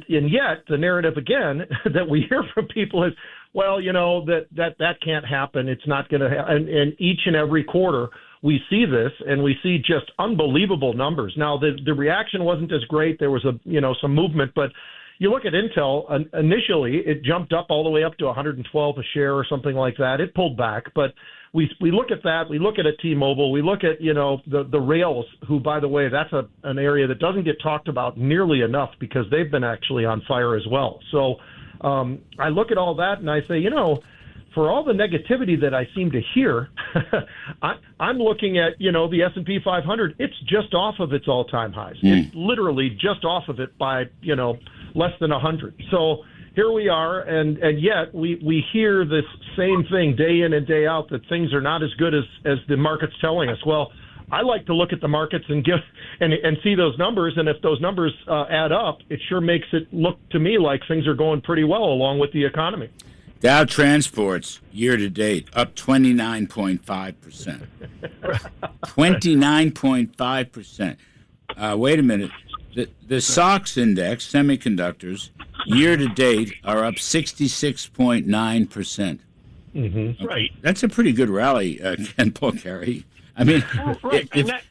yet the narrative again that we hear from people is, well, that can't happen. It's not going to happen. And each and every quarter we see this, and we see just unbelievable numbers. Now, the reaction wasn't as great. There was some movement, but you look at Intel. Initially, it jumped up all the way up to 112 a share or something like that. It pulled back, but we look at that. We look at a T-Mobile. We look at the rails, who, by the way, that's an area that doesn't get talked about nearly enough because they've been actually on fire as well. So I look at all that and I say, for all the negativity that I seem to hear, I'm looking at, the S&P 500. It's just off of its all-time highs. It's literally just off of it by, less than 100. So here we are, and yet we hear this same thing day in and day out, that things are not as good as the market's telling us. Well, I like to look at the markets and see those numbers, and if those numbers add up, it sure makes it look to me like things are going pretty well along with the economy. Dow Transports, year-to-date, up 29.5%. 29.5%. Wait a minute. The SOX index, semiconductors, year-to-date, are up 66.9%. Mm-hmm. Right. That's a pretty good rally, Ken Polcari. I mean, right. I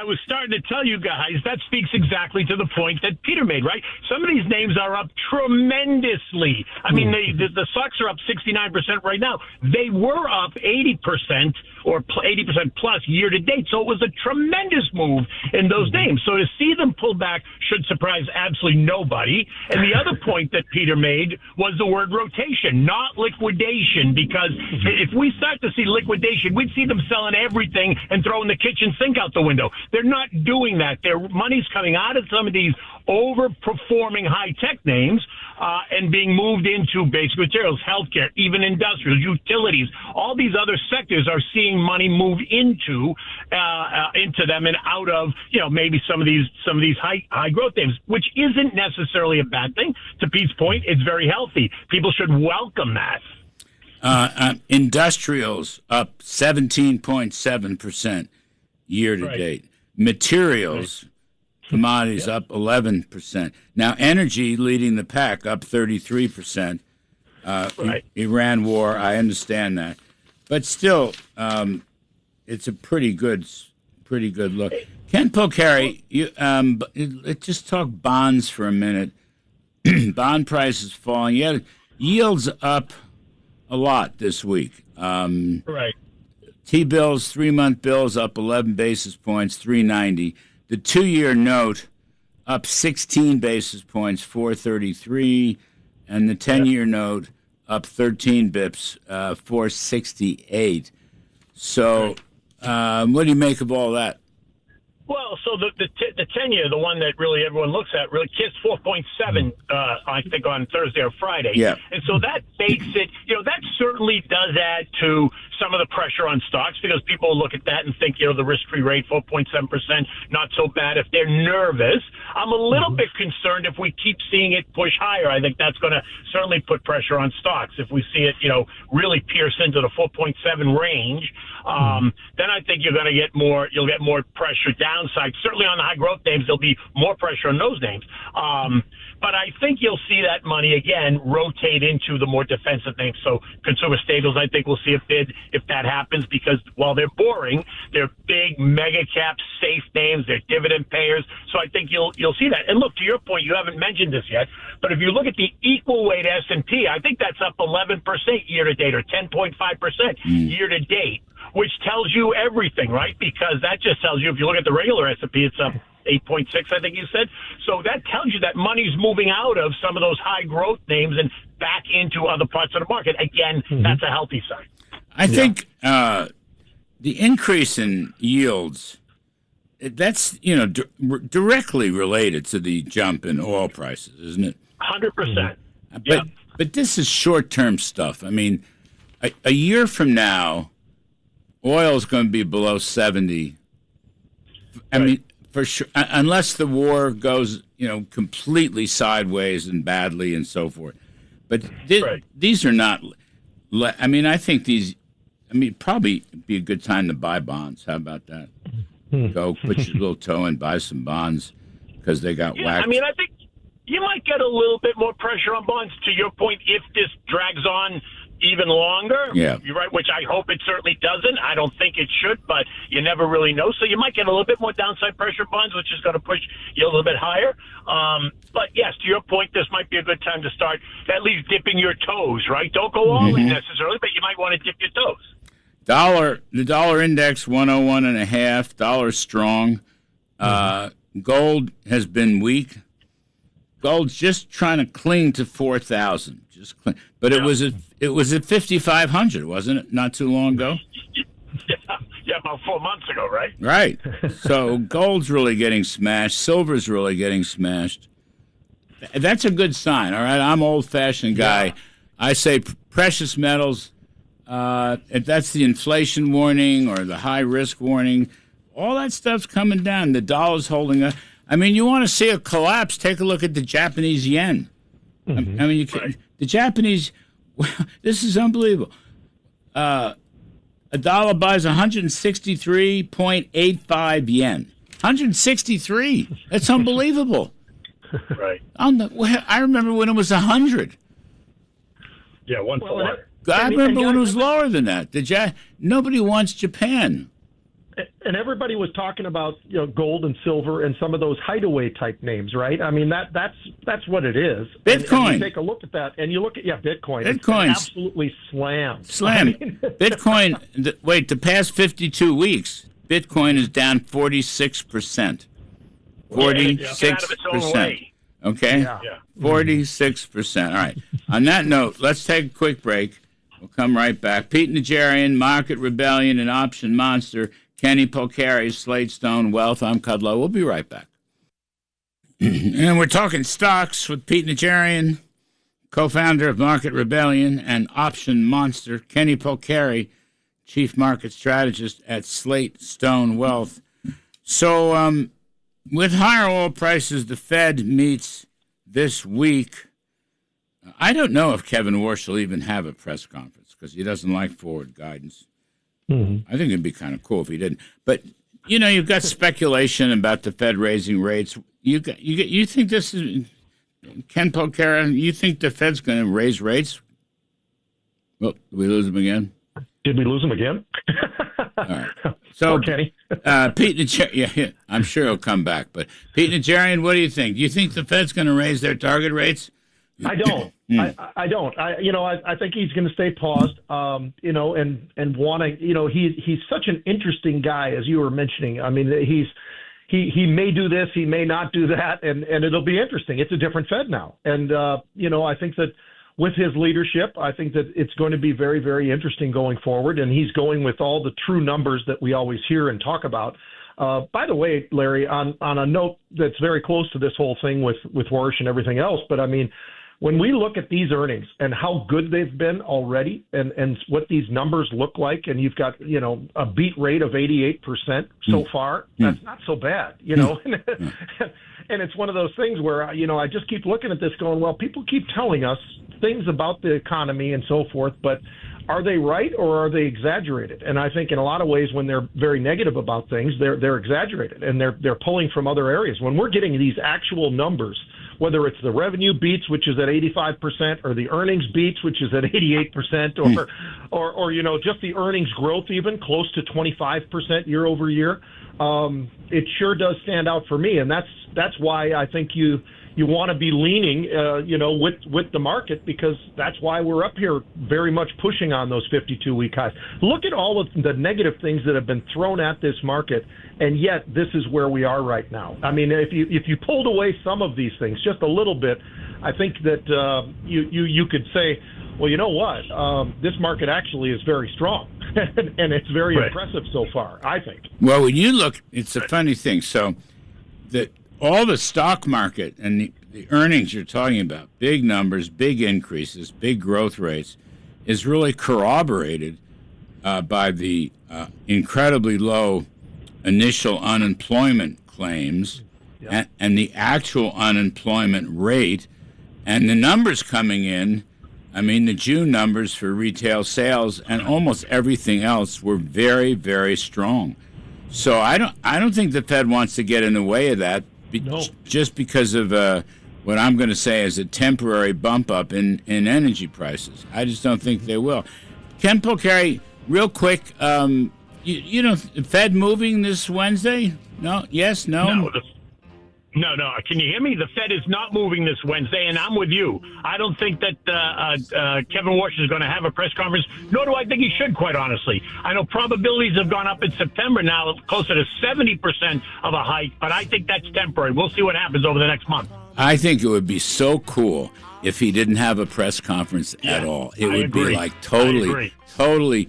was starting to tell you guys, that speaks exactly to the point that Peter made, right? Some of these names are up tremendously. I mean, the stocks are up 69% right now. They were up 80% or 80% plus year to date. So it was a tremendous move in those names. So to see them pull back should surprise absolutely nobody. And the other point that Peter made was the word rotation, not liquidation, because if we start to see liquidation, we'd see them selling everything and throwing the kitchen sink out the window. They're not doing that. Their money's coming out of some of these overperforming high-tech names and being moved into basic materials, healthcare, even industrials, utilities. All these other sectors are seeing money move into them and out of, maybe some of these high growth names, which isn't necessarily a bad thing. To Pete's point, it's very healthy. People should welcome that. Industrials up 17.7% year to date. Materials, commodities up 11%. Now, energy leading the pack up 33%. Iran war, I understand that, but still, it's a pretty good look. Ken Polcari, let's just talk bonds for a minute. Bond prices falling. Yeah, yields up a lot this week. T-bills, 3-month bills up 11 basis points, 390. The 2-year note up 16 basis points, 433. And the 10-year note up 13 bips, 468. So what do you make of all that? Well, so the 10-year, the one that really everyone looks at, really kissed 4.7, I think, on Thursday or Friday. Yeah. And so that makes it, that certainly does add to some of the pressure on stocks because people look at that and think, the risk-free rate, 4.7%, not so bad if they're nervous. I'm a little bit concerned if we keep seeing it push higher. I think that's going to certainly put pressure on stocks. If we see it, really pierce into the 4.7 range, then I think you'll get more pressure downside. Certainly on the high growth names, there'll be more pressure on those names. But I think you'll see that money again rotate into the more defensive names. So consumer staples, I think we'll see a bid if that happens because while they're boring, they're big mega cap safe names. They're dividend payers. So I think you'll see that. And look, to your point, you haven't mentioned this yet, but if you look at the equal weight S&P, I think that's up 11% year to date or 10.5% year to date, which tells you everything, right? Because that just tells you if you look at the regular S&P, it's up 8.6, I think you said. So that tells you that money's moving out of some of those high growth names and back into other parts of the market. Again, that's a healthy sign. I think the increase in yields, that's directly related to the jump in oil prices, isn't it? 100%. But this is short-term stuff. I mean, a year from now, oil is going to be below 70. I mean, for sure, unless the war goes, completely sideways and badly and so forth. But these are not. I mean, I think these. I mean, probably be a good time to buy bonds. How about that? Go put your little toe in, buy some bonds because they got whacked. I mean, I think you might get a little bit more pressure on bonds. To your point, if this drags on even longer, you're right, which I hope it certainly doesn't. I don't think it should, but you never really know. So you might get a little bit more downside pressure on bonds, which is going to push you a little bit higher. But yes, to your point, this might be a good time to start at least dipping your toes, right? Don't go all in necessarily, but you might want to dip your toes. The dollar index 101.5. Dollar strong. Gold has been weak. Gold's just trying to cling to 4,000. Just cling, but it was at 5,500, wasn't it? Not too long ago. Yeah, about 4 months ago, right? Right. So gold's really getting smashed. Silver's really getting smashed. That's a good sign. All right, I'm an old-fashioned guy. I say precious metals. If that's the inflation warning or the high risk warning, all that stuff's coming down. The dollar's holding up. I mean, you want to see a collapse? Take a look at the Japanese yen. I mean, the Japanese. This is unbelievable. A dollar buys 163.85 yen. 163. That's unbelievable. Right. I remember when it was 100. Yeah, 1-4. I remember when it was lower than that. Nobody wants Japan. And everybody was talking about gold and silver and some of those hideaway type names, right? I mean that's what it is. Bitcoin. And you take a look at that, and you look at Bitcoin. Bitcoin's absolutely slammed. Bitcoin. The past 52 weeks, Bitcoin is down 46%. 46%. Okay. Yeah. 46%. All right. On that note, let's take a quick break. We'll come right back. Pete Najarian, Market Rebellion, and Option Monster. Kenny Polcari, Slate Stone Wealth. I'm Kudlow. We'll be right back. And we're talking stocks with Pete Najarian, co-founder of Market Rebellion and Option Monster. Kenny Polcari, chief market strategist at Slate Stone Wealth. So with higher oil prices, the Fed meets this week. I don't know if Kevin Warsh will even have a press conference because he doesn't like forward guidance. I think it'd be kind of cool if he didn't. But you've got speculation about the Fed raising rates. You think this is Ken Polcari? You think the Fed's going to raise rates? Well, did we lose him again? Did we lose him again? All right. So, Kenny. Pete Najarian, I'm sure he'll come back. But Pete Najarian, what do you think? Do you think the Fed's going to raise their target rates? I don't. I don't. I think he's going to stay paused. And wanting. He's such an interesting guy, as you were mentioning. I mean, he may do this, he may not do that, and it'll be interesting. It's a different Fed now, and I think that with his leadership, I think that it's going to be very, very interesting going forward. And he's going with all the true numbers that we always hear and talk about. By the way, Larry, on a note that's very close to this whole thing with Warsh and everything else, but I mean, when we look at these earnings and how good they've been already and what these numbers look like, and you've got, a beat rate of 88% so far, that's not so bad, And it's one of those things where, I just keep looking at this going, well, people keep telling us things about the economy and so forth, but are they right or are they exaggerated? And I think in a lot of ways, when they're very negative about things, they're exaggerated and they're pulling from other areas. When we're getting these actual numbers, whether it's the revenue beats, which is at 85%, or the earnings beats, which is at 88%, or just the earnings growth even close to 25% year over year, it sure does stand out for me. And that's why I think you want to be leaning, with the market, because that's why we're up here very much pushing on those 52-week highs. Look at all of the negative things that have been thrown at this market, and yet this is where we are right now. I mean, if you pulled away some of these things just a little bit, I think that you could say, well, you know what? This market actually is very strong, and it's very impressive so far, I think. Well, when you look, it's a funny thing. So all the stock market and the earnings you're talking about, big numbers, big increases, big growth rates, is really corroborated by the incredibly low initial unemployment claims and the actual unemployment rate and the numbers coming in. I mean, the June numbers for retail sales and almost everything else were very, very strong. So I don't think the Fed wants to get in the way of that. Just because of what I'm going to say is a temporary bump up in energy prices. I just don't think they will. Ken Polcari, real quick, Fed moving this Wednesday? No? Yes? No? No. Can you hear me? The Fed is not moving this Wednesday, and I'm with you. I don't think that Kevin Walsh is going to have a press conference, nor do I think he should, quite honestly. I know probabilities have gone up in September now, closer to 70% of a hike, but I think that's temporary. We'll see what happens over the next month. I think it would be so cool if he didn't have a press conference at all. It would be like totally.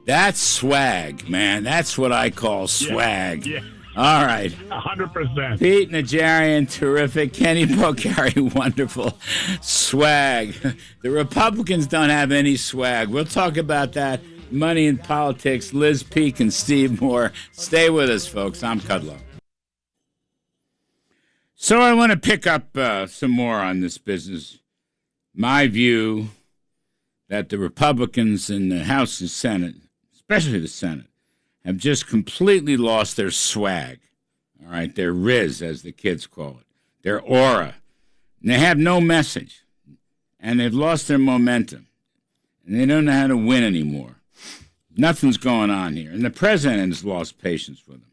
That's swag, man. That's what I call swag. Yeah. All right. 100%. Pete Najarian, terrific. Kenny Polcari, wonderful. Swag. The Republicans don't have any swag. We'll talk about that. Money in politics. Liz Peek and Steve Moore. Stay with us, folks. I'm Kudlow. So I want to pick up some more on this business. My view that the Republicans in the House and Senate, especially the Senate, have just completely lost their swag, all right, their riz, as the kids call it, their aura. And they have no message, and they've lost their momentum, and they don't know how to win anymore. Nothing's going on here, and the president has lost patience with them.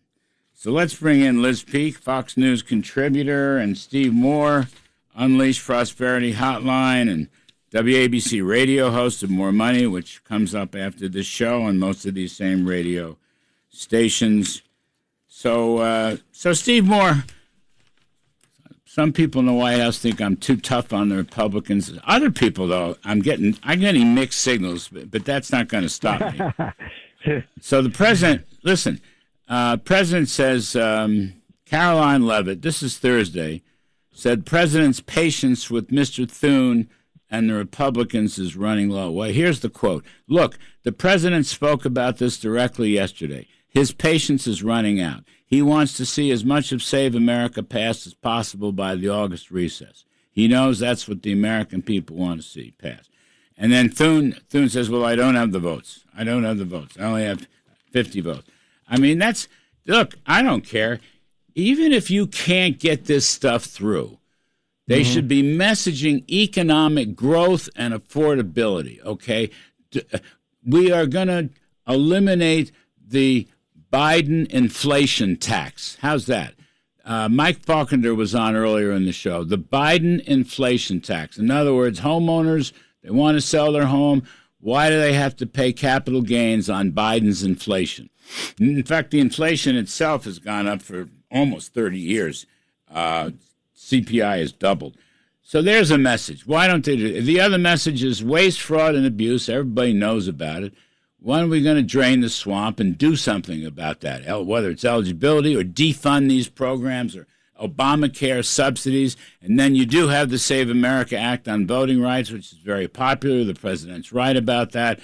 So let's bring in Liz Peek, Fox News contributor, and Steve Moore, Unleash Prosperity Hotline, and WABC radio host of More Money, which comes up after this show on most of these same radio stations. So Steve Moore, some people in the White House think I'm too tough on the Republicans. Other people, though, I'm getting mixed signals, but that's not going to stop me. So the president, listen, president says, Caroline Leavitt, this is Thursday, said president's patience with Mr. Thune and the Republicans is running low. Well, here's the quote. Look, the president spoke about this directly yesterday. His patience is running out. He wants to see as much of Save America passed as possible by the August recess. He knows that's what the American people want to see passed. And then Thune says, well, I don't have the votes. I only have 50 votes. I mean, look, I don't care. Even if you can't get this stuff through, they should be messaging economic growth and affordability, okay? We are going to eliminate the Biden inflation tax. How's that? Mike Faulkender was on earlier in the show. The Biden inflation tax. In other words, homeowners, they want to sell their home. Why do they have to pay capital gains on Biden's inflation? In fact, the inflation itself has gone up for almost 30 years. CPI has doubled. So there's a message. Why don't they do it? The other message is waste, fraud, and abuse. Everybody knows about it. When are we going to drain the swamp and do something about that, whether it's eligibility or defund these programs or Obamacare subsidies, and then you do have the Save America Act on voting rights, which is very popular. The president's right about that.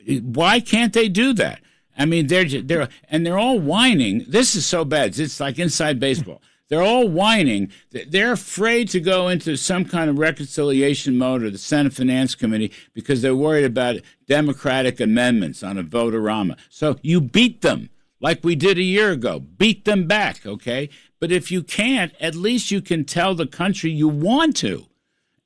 Why can't they do that? I mean, they're all whining. This is so bad. It's like inside baseball. They're all whining. They're afraid to go into some kind of reconciliation mode or the Senate Finance Committee because they're worried about Democratic amendments on a vote-a-rama. So you beat them like we did a year ago. Beat them back, okay? But if you can't, at least you can tell the country you want to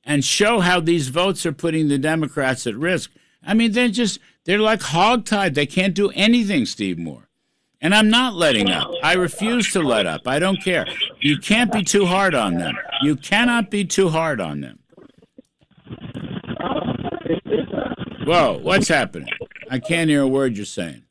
and show how these votes are putting the Democrats at risk. I mean, they're like hogtied. They can't do anything, Steve Moore. And I'm not letting up. I refuse to let up. I don't care. You can't be too hard on them. You cannot be too hard on them. Whoa, what's happening? I can't hear a word you're saying.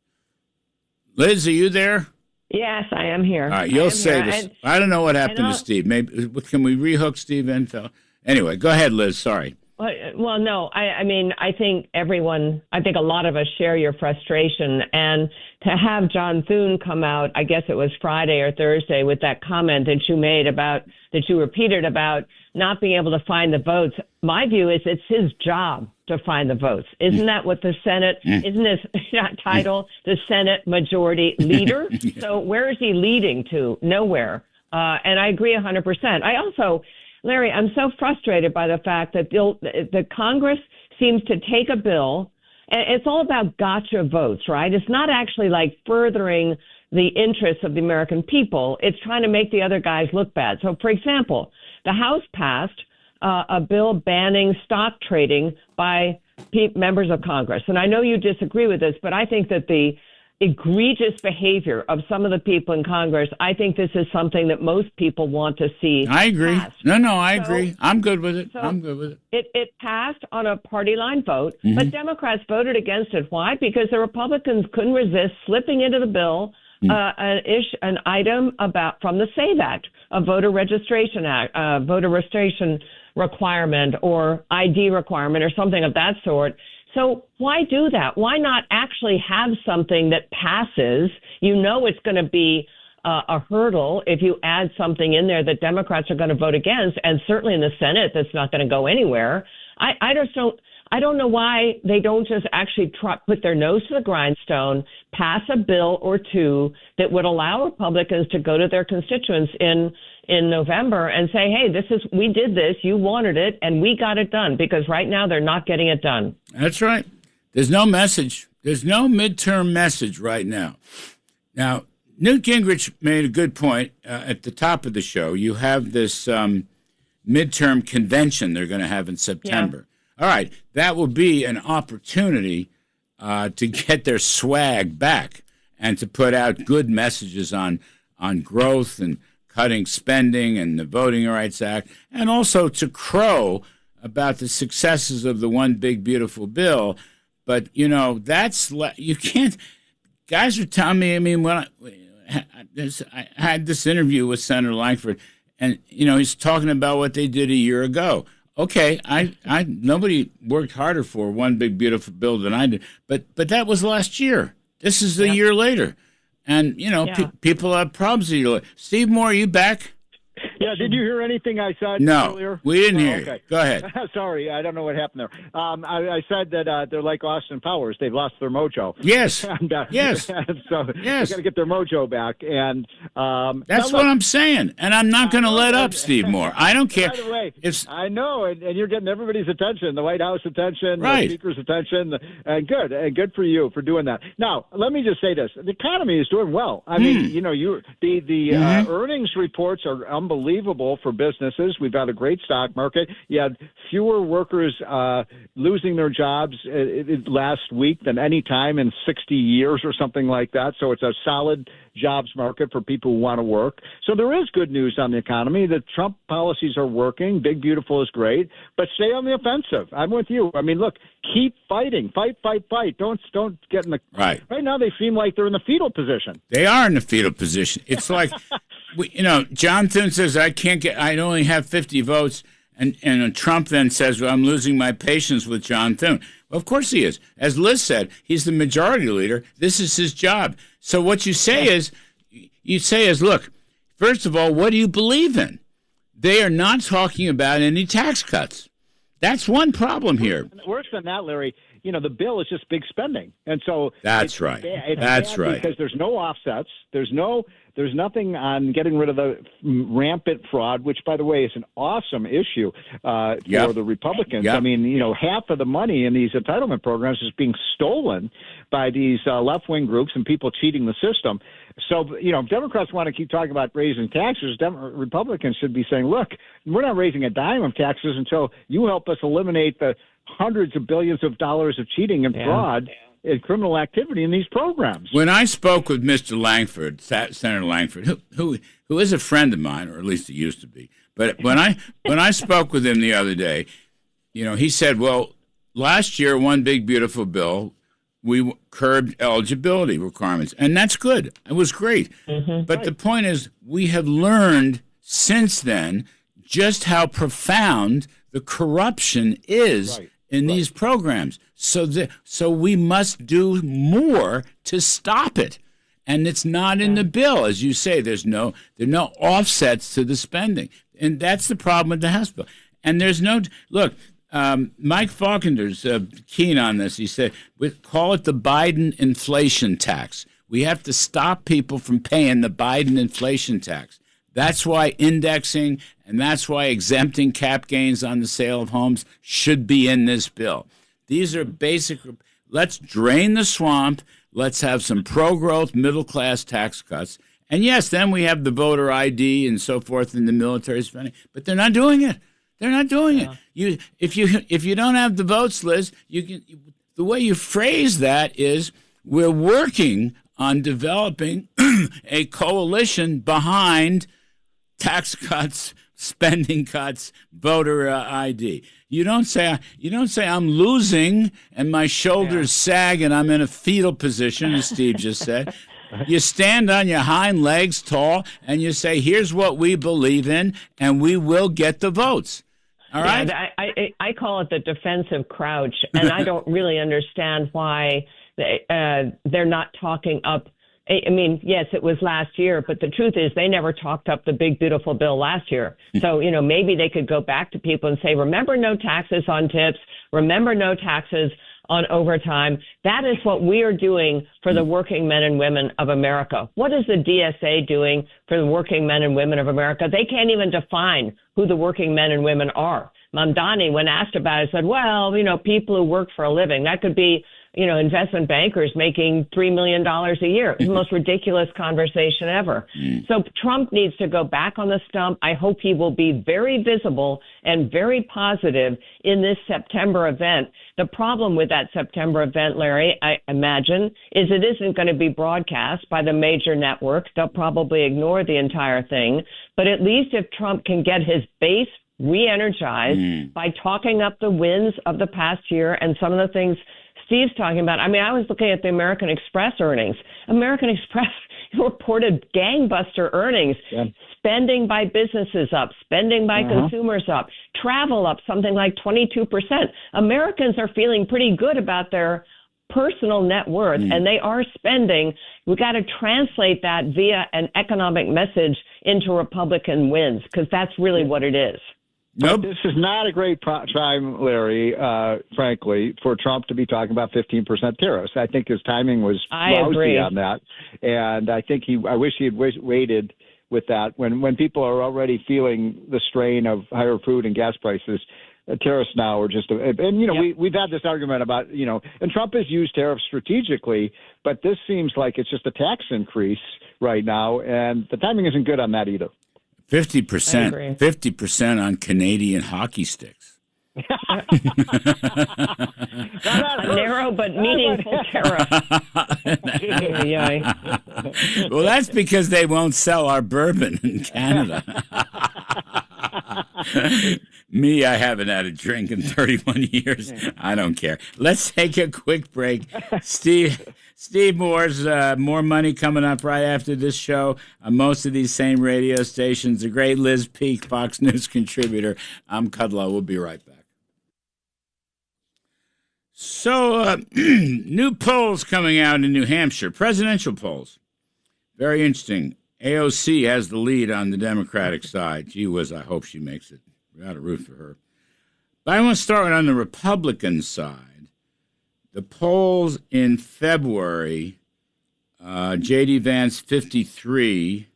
Liz, are you there? Yes, I am here. All right, you'll say this. I don't know what happened to Steve. Maybe can we rehook Steve Enfield? Anyway, go ahead, Liz. Sorry. Well, no, I mean, I think a lot of us share your frustration. And to have John Thune come out, I guess it was Friday or Thursday, with that comment that you repeated about not being able to find the votes. My view is it's his job to find the votes. Isn't that what the Senate, isn't his title, the Senate Majority Leader? Yeah. So where is he leading to? Nowhere. And I agree 100%. Larry, I'm so frustrated by the fact that the Congress seems to take a bill, and it's all about gotcha votes, right? It's not actually like furthering the interests of the American people. It's trying to make the other guys look bad. So, for example, the House passed a bill banning stock trading by members of Congress. And I know you disagree with this, but I think that the egregious behavior of some of the people in Congress, I think this is something that most people want to see. I agree. Passed. I agree. I'm good with it. I'm good with it. It passed on a party line vote, but Democrats voted against it. Why? Because the Republicans couldn't resist slipping into the bill an item from the SAVE Act, a voter registration requirement or ID requirement or something of that sort. So why do that? Why not actually have something that passes? You know it's going to be a hurdle if you add something in there that Democrats are going to vote against, and certainly in the Senate that's not going to go anywhere. I don't know why they don't just actually put their nose to the grindstone, pass a bill or two that would allow Republicans to go to their constituents in November and say, hey, we did this, you wanted it, and we got it done, because right now they're not getting it done. That's right. There's no message. There's no midterm message right now. Now, Newt Gingrich made a good point at the top of the show. You have this midterm convention they're going to have in September. Yeah. All right, that will be an opportunity to get their swag back and to put out good messages on growth and cutting spending and the Voting Rights Act, and also to crow about the successes of the One Big Beautiful Bill. But, you can't. Guys are telling me, I mean, when I had this interview with Senator Langford, and, he's talking about what they did a year ago. Okay, nobody worked harder for One Big Beautiful Bill than I did, but that was last year. This is a year later. And, people have problems. Steve Moore, are you back? Yeah, did you hear anything I said earlier? No, we didn't hear you. Go ahead. Sorry, I don't know what happened there. I said that they're like Austin Powers. They've lost their mojo. Yes, yes. So they've got to get their mojo back. And that's what I'm saying. And I'm not going to let up, Steve Moore. I don't care. By the way, I know, and you're getting everybody's attention, the White House attention, the Speaker's attention, and good for you for doing that. Now, let me just say this. The economy is doing well. I mean, the earnings reports are unbelievable for businesses. We've got a great stock market. You had fewer workers losing their jobs last week than any time in 60 years or something like that. So it's a solid jobs market for people who want to work. So there is good news on the economy. The Trump policies are working. Big Beautiful is great, but stay on the offensive. I'm with you. I mean, look, keep fighting. Fight. Don't get in the right now. They seem like they're in the fetal position. They are in the fetal position. It's like, John Thune says I only have 50 votes. And Trump then says, well, I'm losing my patience with John Thune. Well, of course he is. As Liz said, he's the majority leader. This is his job. So what you say is, look, First of all, what do you believe in? They are not talking about any tax cuts. That's one problem here. Worse than that, Larry, the bill is just big spending. And so that's right. That's right. Because there's no offsets. There's nothing on getting rid of the rampant fraud, which, by the way, is an awesome issue for the Republicans. Yep. I mean, half of the money in these entitlement programs is being stolen by these left-wing groups and people cheating the system. So, if Democrats want to keep talking about raising taxes, Republicans should be saying, look, we're not raising a dime of taxes until you help us eliminate the hundreds of billions of dollars of cheating and fraud and criminal activity in these programs. When I spoke with Mr. Langford, Senator Langford, who is a friend of mine, or at least he used to be, but when I spoke with him the other day, he said, well, last year, one big, beautiful bill, we curbed eligibility requirements, and that's good. It was great. Mm-hmm. But the point is, we have learned since then just how profound the corruption is in these programs. So we must do more to stop it. And it's not in the bill. As you say, there are no offsets to the spending. And that's the problem with the House bill. And there's no – look, Mike Faulkender's keen on this. He said, we call it the Biden inflation tax. We have to stop people from paying the Biden inflation tax. That's why indexing and that's why exempting cap gains on the sale of homes should be in this bill. These are basic. Let's drain the swamp. Let's have some pro-growth middle-class tax cuts. And, yes, then we have the voter ID and so forth in the military spending. But they're not doing it. They're not doing it. If you don't have the votes, Liz, the way you phrase that is we're working on developing a coalition behind tax cuts, spending cuts, voter ID. You don't say I'm losing and my shoulders sag and I'm in a fetal position, as Steve just said. You stand on your hind legs tall and you say, here's what we believe in, and we will get the votes. All right? Yeah, I call it the defensive crouch, and I don't really understand why they're not talking up. I mean, yes, it was last year, but the truth is they never talked up the big, beautiful bill last year. So, maybe they could go back to people and say, remember no taxes on tips, remember no taxes on overtime. That is what we are doing for the working men and women of America. What is the DSA doing for the working men and women of America? They can't even define who the working men and women are. Mamdani, when asked about it, said, well, people who work for a living. That could be investment bankers making $3 million a year. It's the most ridiculous conversation ever. So Trump needs to go back on the stump. I hope he will be very visible and very positive in this September event. The problem with that September event, Larry, I imagine, is it isn't going to be broadcast by the major networks. They'll probably ignore the entire thing. But at least if Trump can get his base re-energized by talking up the wins of the past year and some of the things Steve's talking about. I mean, I was looking at the American Express earnings. American Express reported gangbuster earnings. Yeah. Spending by businesses up, spending by consumers up, travel up something like 22%. Americans are feeling pretty good about their personal net worth, and they are spending. We got to translate that via an economic message into Republican wins, because that's really what it is. Nope. This is not a great time, Larry, frankly, for Trump to be talking about 15% tariffs. I think his timing was lousy on that. And I think I wish he had waited with that. When people are already feeling the strain of higher food and gas prices, tariffs now are just we've had this argument about, and Trump has used tariffs strategically, but this seems like it's just a tax increase right now, and the timing isn't good on that either. 50% on Canadian hockey sticks. A narrow but meaningful tariff. Well, that's because they won't sell our bourbon in Canada. Me, I haven't had a drink in 31 years. I don't care. Let's take a quick break. Steve Moore's More Money coming up right after this show on most of these same radio stations. The great Liz Peek, Fox News contributor. I'm Kudlow. We'll be right back. So, new polls coming out in New Hampshire, presidential polls. Very interesting. AOC has the lead on the Democratic side. Gee whiz, I hope she makes it. We got to root for her. But I want to start on the Republican side. The polls in February, J.D. Vance 53,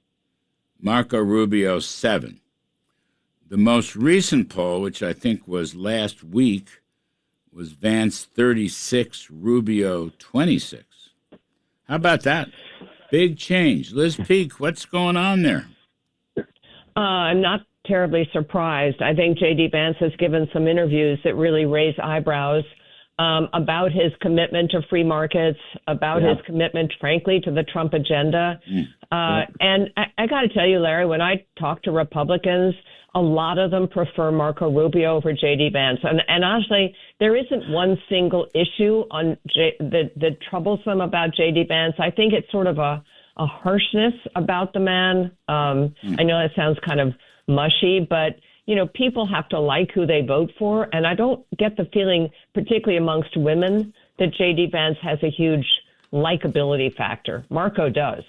Marco Rubio 7. The most recent poll, which I think was last week, was Vance 36, Rubio 26. How about that? Big change. Liz Peek, what's going on there? I'm not terribly surprised. I think J.D. Vance has given some interviews that really raise eyebrows about his commitment to free markets, about his commitment, frankly, to the Trump agenda. And I got to tell you, Larry, when I talk to Republicans, a lot of them prefer Marco Rubio over J.D. Vance. And honestly, there isn't one single issue on that troubles them about J.D. Vance. I think it's sort of a harshness about the man. I know that sounds kind of mushy, but, you know, people have to like who they vote for. And I don't get the feeling, particularly amongst women, that J.D. Vance has a huge likability factor. Marco does.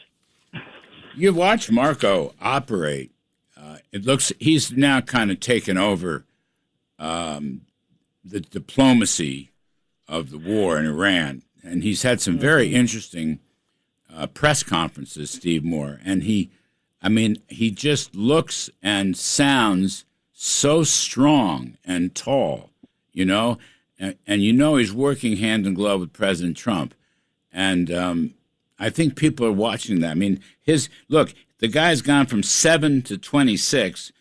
You watch Marco operate. It looks he's now kind of taken over the diplomacy of the war in Iran, and he's had some very interesting press conferences, Steve Moore, and he just looks and sounds so strong and tall, you know, and you know he's working hand in glove with President Trump, and I think people are watching that. I mean, the guy's gone from 7 to 26.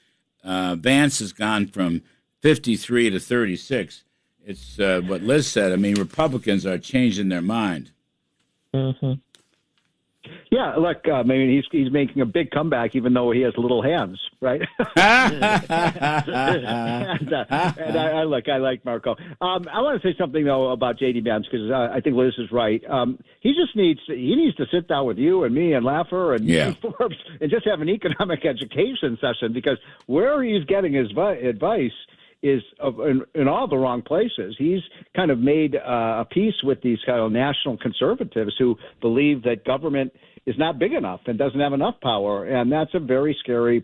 Vance has gone from 53 to 36. It's what Liz said. I mean, Republicans are changing their mind. Mm-hmm. Yeah, look, I mean, he's making a big comeback, even though he has little hands, right? and I like Marco. I want to say something though about J.D. Vance because I think Liz is right. He needs to sit down with you and me and Laffer and Forbes and just have an economic education session because where he's getting his advice is in all the wrong places. He's kind of made a peace with these kind of national conservatives who believe that government is not big enough and doesn't have enough power, and that's a very scary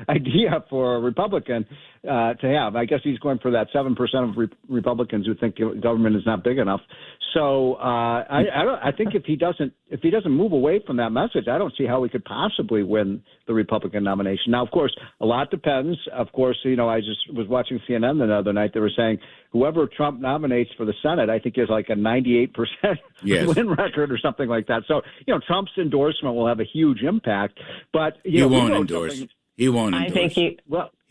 idea for a Republican to have. I guess he's going for that 7% of Republicans who think government is not big enough. So I think if he doesn't move away from that message, I don't see how he could possibly win the Republican nomination. Now, of course, a lot depends. Of course, you know, I just was watching CNN the other night. They were saying whoever Trump nominates for the Senate, I think is like a 98% win record or something like that. So, you know, Trump's endorsement will have a huge impact. But he won't endorse. He won't endorse. I think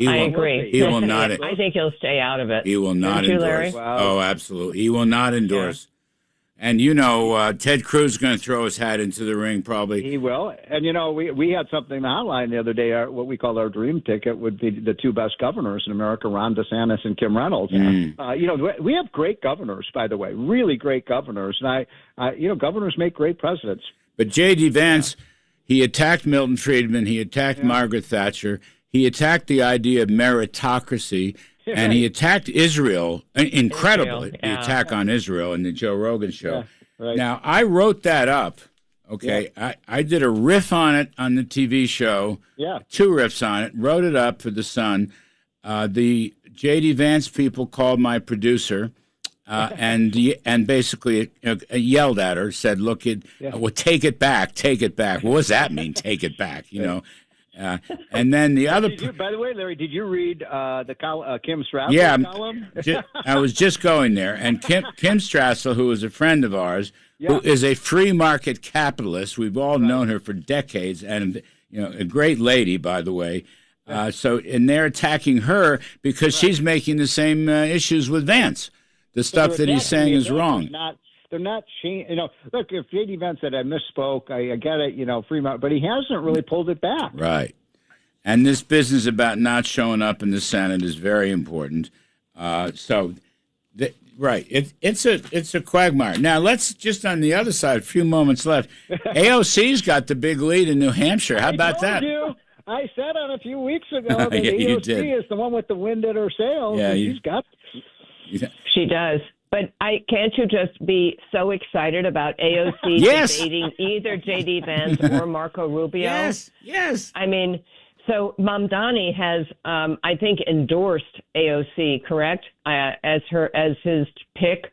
I agree. He will not. I think he'll stay out of it. He will not endorse. Wow. Oh, absolutely. He will not endorse. Yeah. And, you know, Ted Cruz is going to throw his hat into the ring probably. He will. And, you know, we had something in the hotline the other day. What we called our dream ticket would be the two best governors in America, Ron DeSantis and Kim Reynolds. You know, we have great governors, by the way, really great governors. And, you know, governors make great presidents. But J.D. Vance, he attacked Milton Friedman. He attacked Margaret Thatcher. He attacked the idea of meritocracy. And he attacked Israel, incredibly, the attack on Israel in the Joe Rogan show. Yeah, right. Now, I wrote that up, okay? Yeah. I did a riff on it on the TV show, 2 riffs on it, wrote it up for The Sun. The J.D. Vance people called my producer and basically yelled at her, said, look, well, take it back, take it back. What does that mean, take it back, you know? And then the other. By the way, Larry, did you read the Kim Strassel column? I was just going there, and Kim Strassel, who is a friend of ours, who is a free market capitalist. We've all known her for decades, and you know, a great lady, by the way. And they're attacking her because she's making the same issues with Vance. The stuff that he's saying is wrong. They're not changing. You know, look, if J.D. Vance said I misspoke, I get it. You know, free market, but he hasn't really pulled it back. Right. And this business about not showing up in the Senate is very important. It's a quagmire. Now let's just on the other side. A few moments left. AOC's got the big lead in New Hampshire. How about that? I said on a few weeks ago that AOC is the one with the wind at her sails. Yeah, she's got. She does. But can't you just be so excited about AOC debating either J.D. Vance or Marco Rubio? Yes. I mean, so Mamdani has, I think, endorsed AOC, correct, as his pick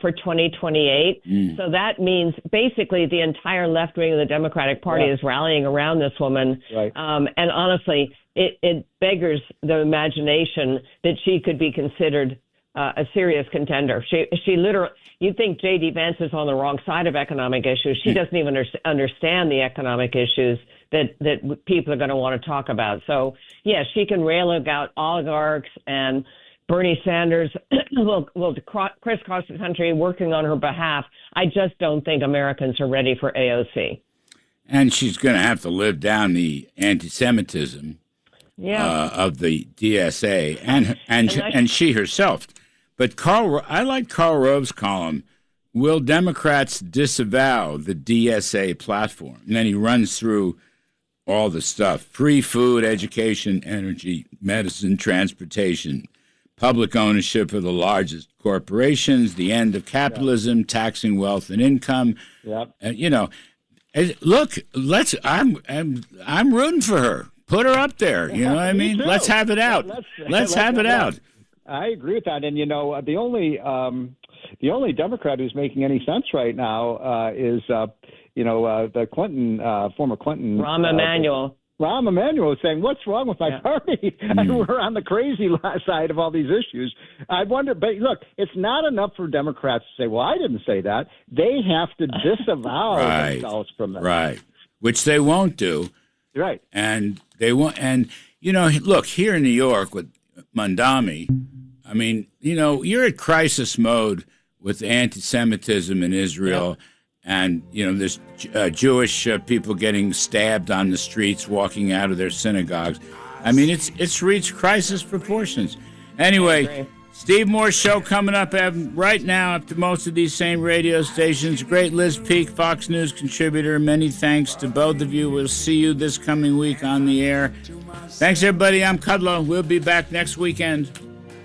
for 2028. So that means basically the entire left wing of the Democratic Party is rallying around this woman. Right. And honestly, it beggars the imagination that she could be considered a serious contender. She literally, you'd think J.D. Vance is on the wrong side of economic issues. She doesn't even understand the economic issues that people are going to want to talk about. So, yeah, she can rail about oligarchs, and Bernie Sanders will crisscross the country working on her behalf. I just don't think Americans are ready for AOC. And she's going to have to live down the anti-Semitism of the DSA and she herself. But I like Karl Rove's column, Will Democrats Disavow the DSA Platform? And then he runs through all the stuff: free food, education, energy, medicine, transportation, public ownership of the largest corporations, the end of capitalism, taxing wealth and income. Look, I'm rooting for her. Put her up there. You know what I mean? Let's have it out. Let's have it out. I agree with that. And, the only Democrat who's making any sense right now is, the former Clinton. Rahm Emanuel. Rahm Emanuel is saying, what's wrong with my party? And we're on the crazy side of all these issues. I wonder, but look, it's not enough for Democrats to say, well, I didn't say that. They have to disavow themselves from that. Right. Which they won't do. Right. And they won't. And, look, here in New York with Mamdani, I mean, you're at crisis mode with anti-Semitism in Israel. Yeah. And, there's Jewish people getting stabbed on the streets, walking out of their synagogues. I mean, it's reached crisis proportions. Anyway, Steve Moore's show coming up right now up to most of these same radio stations. Great Liz Peek, Fox News contributor. Many thanks to both of you. We'll see you this coming week on the air. Thanks, everybody. I'm Kudlow. We'll be back next weekend.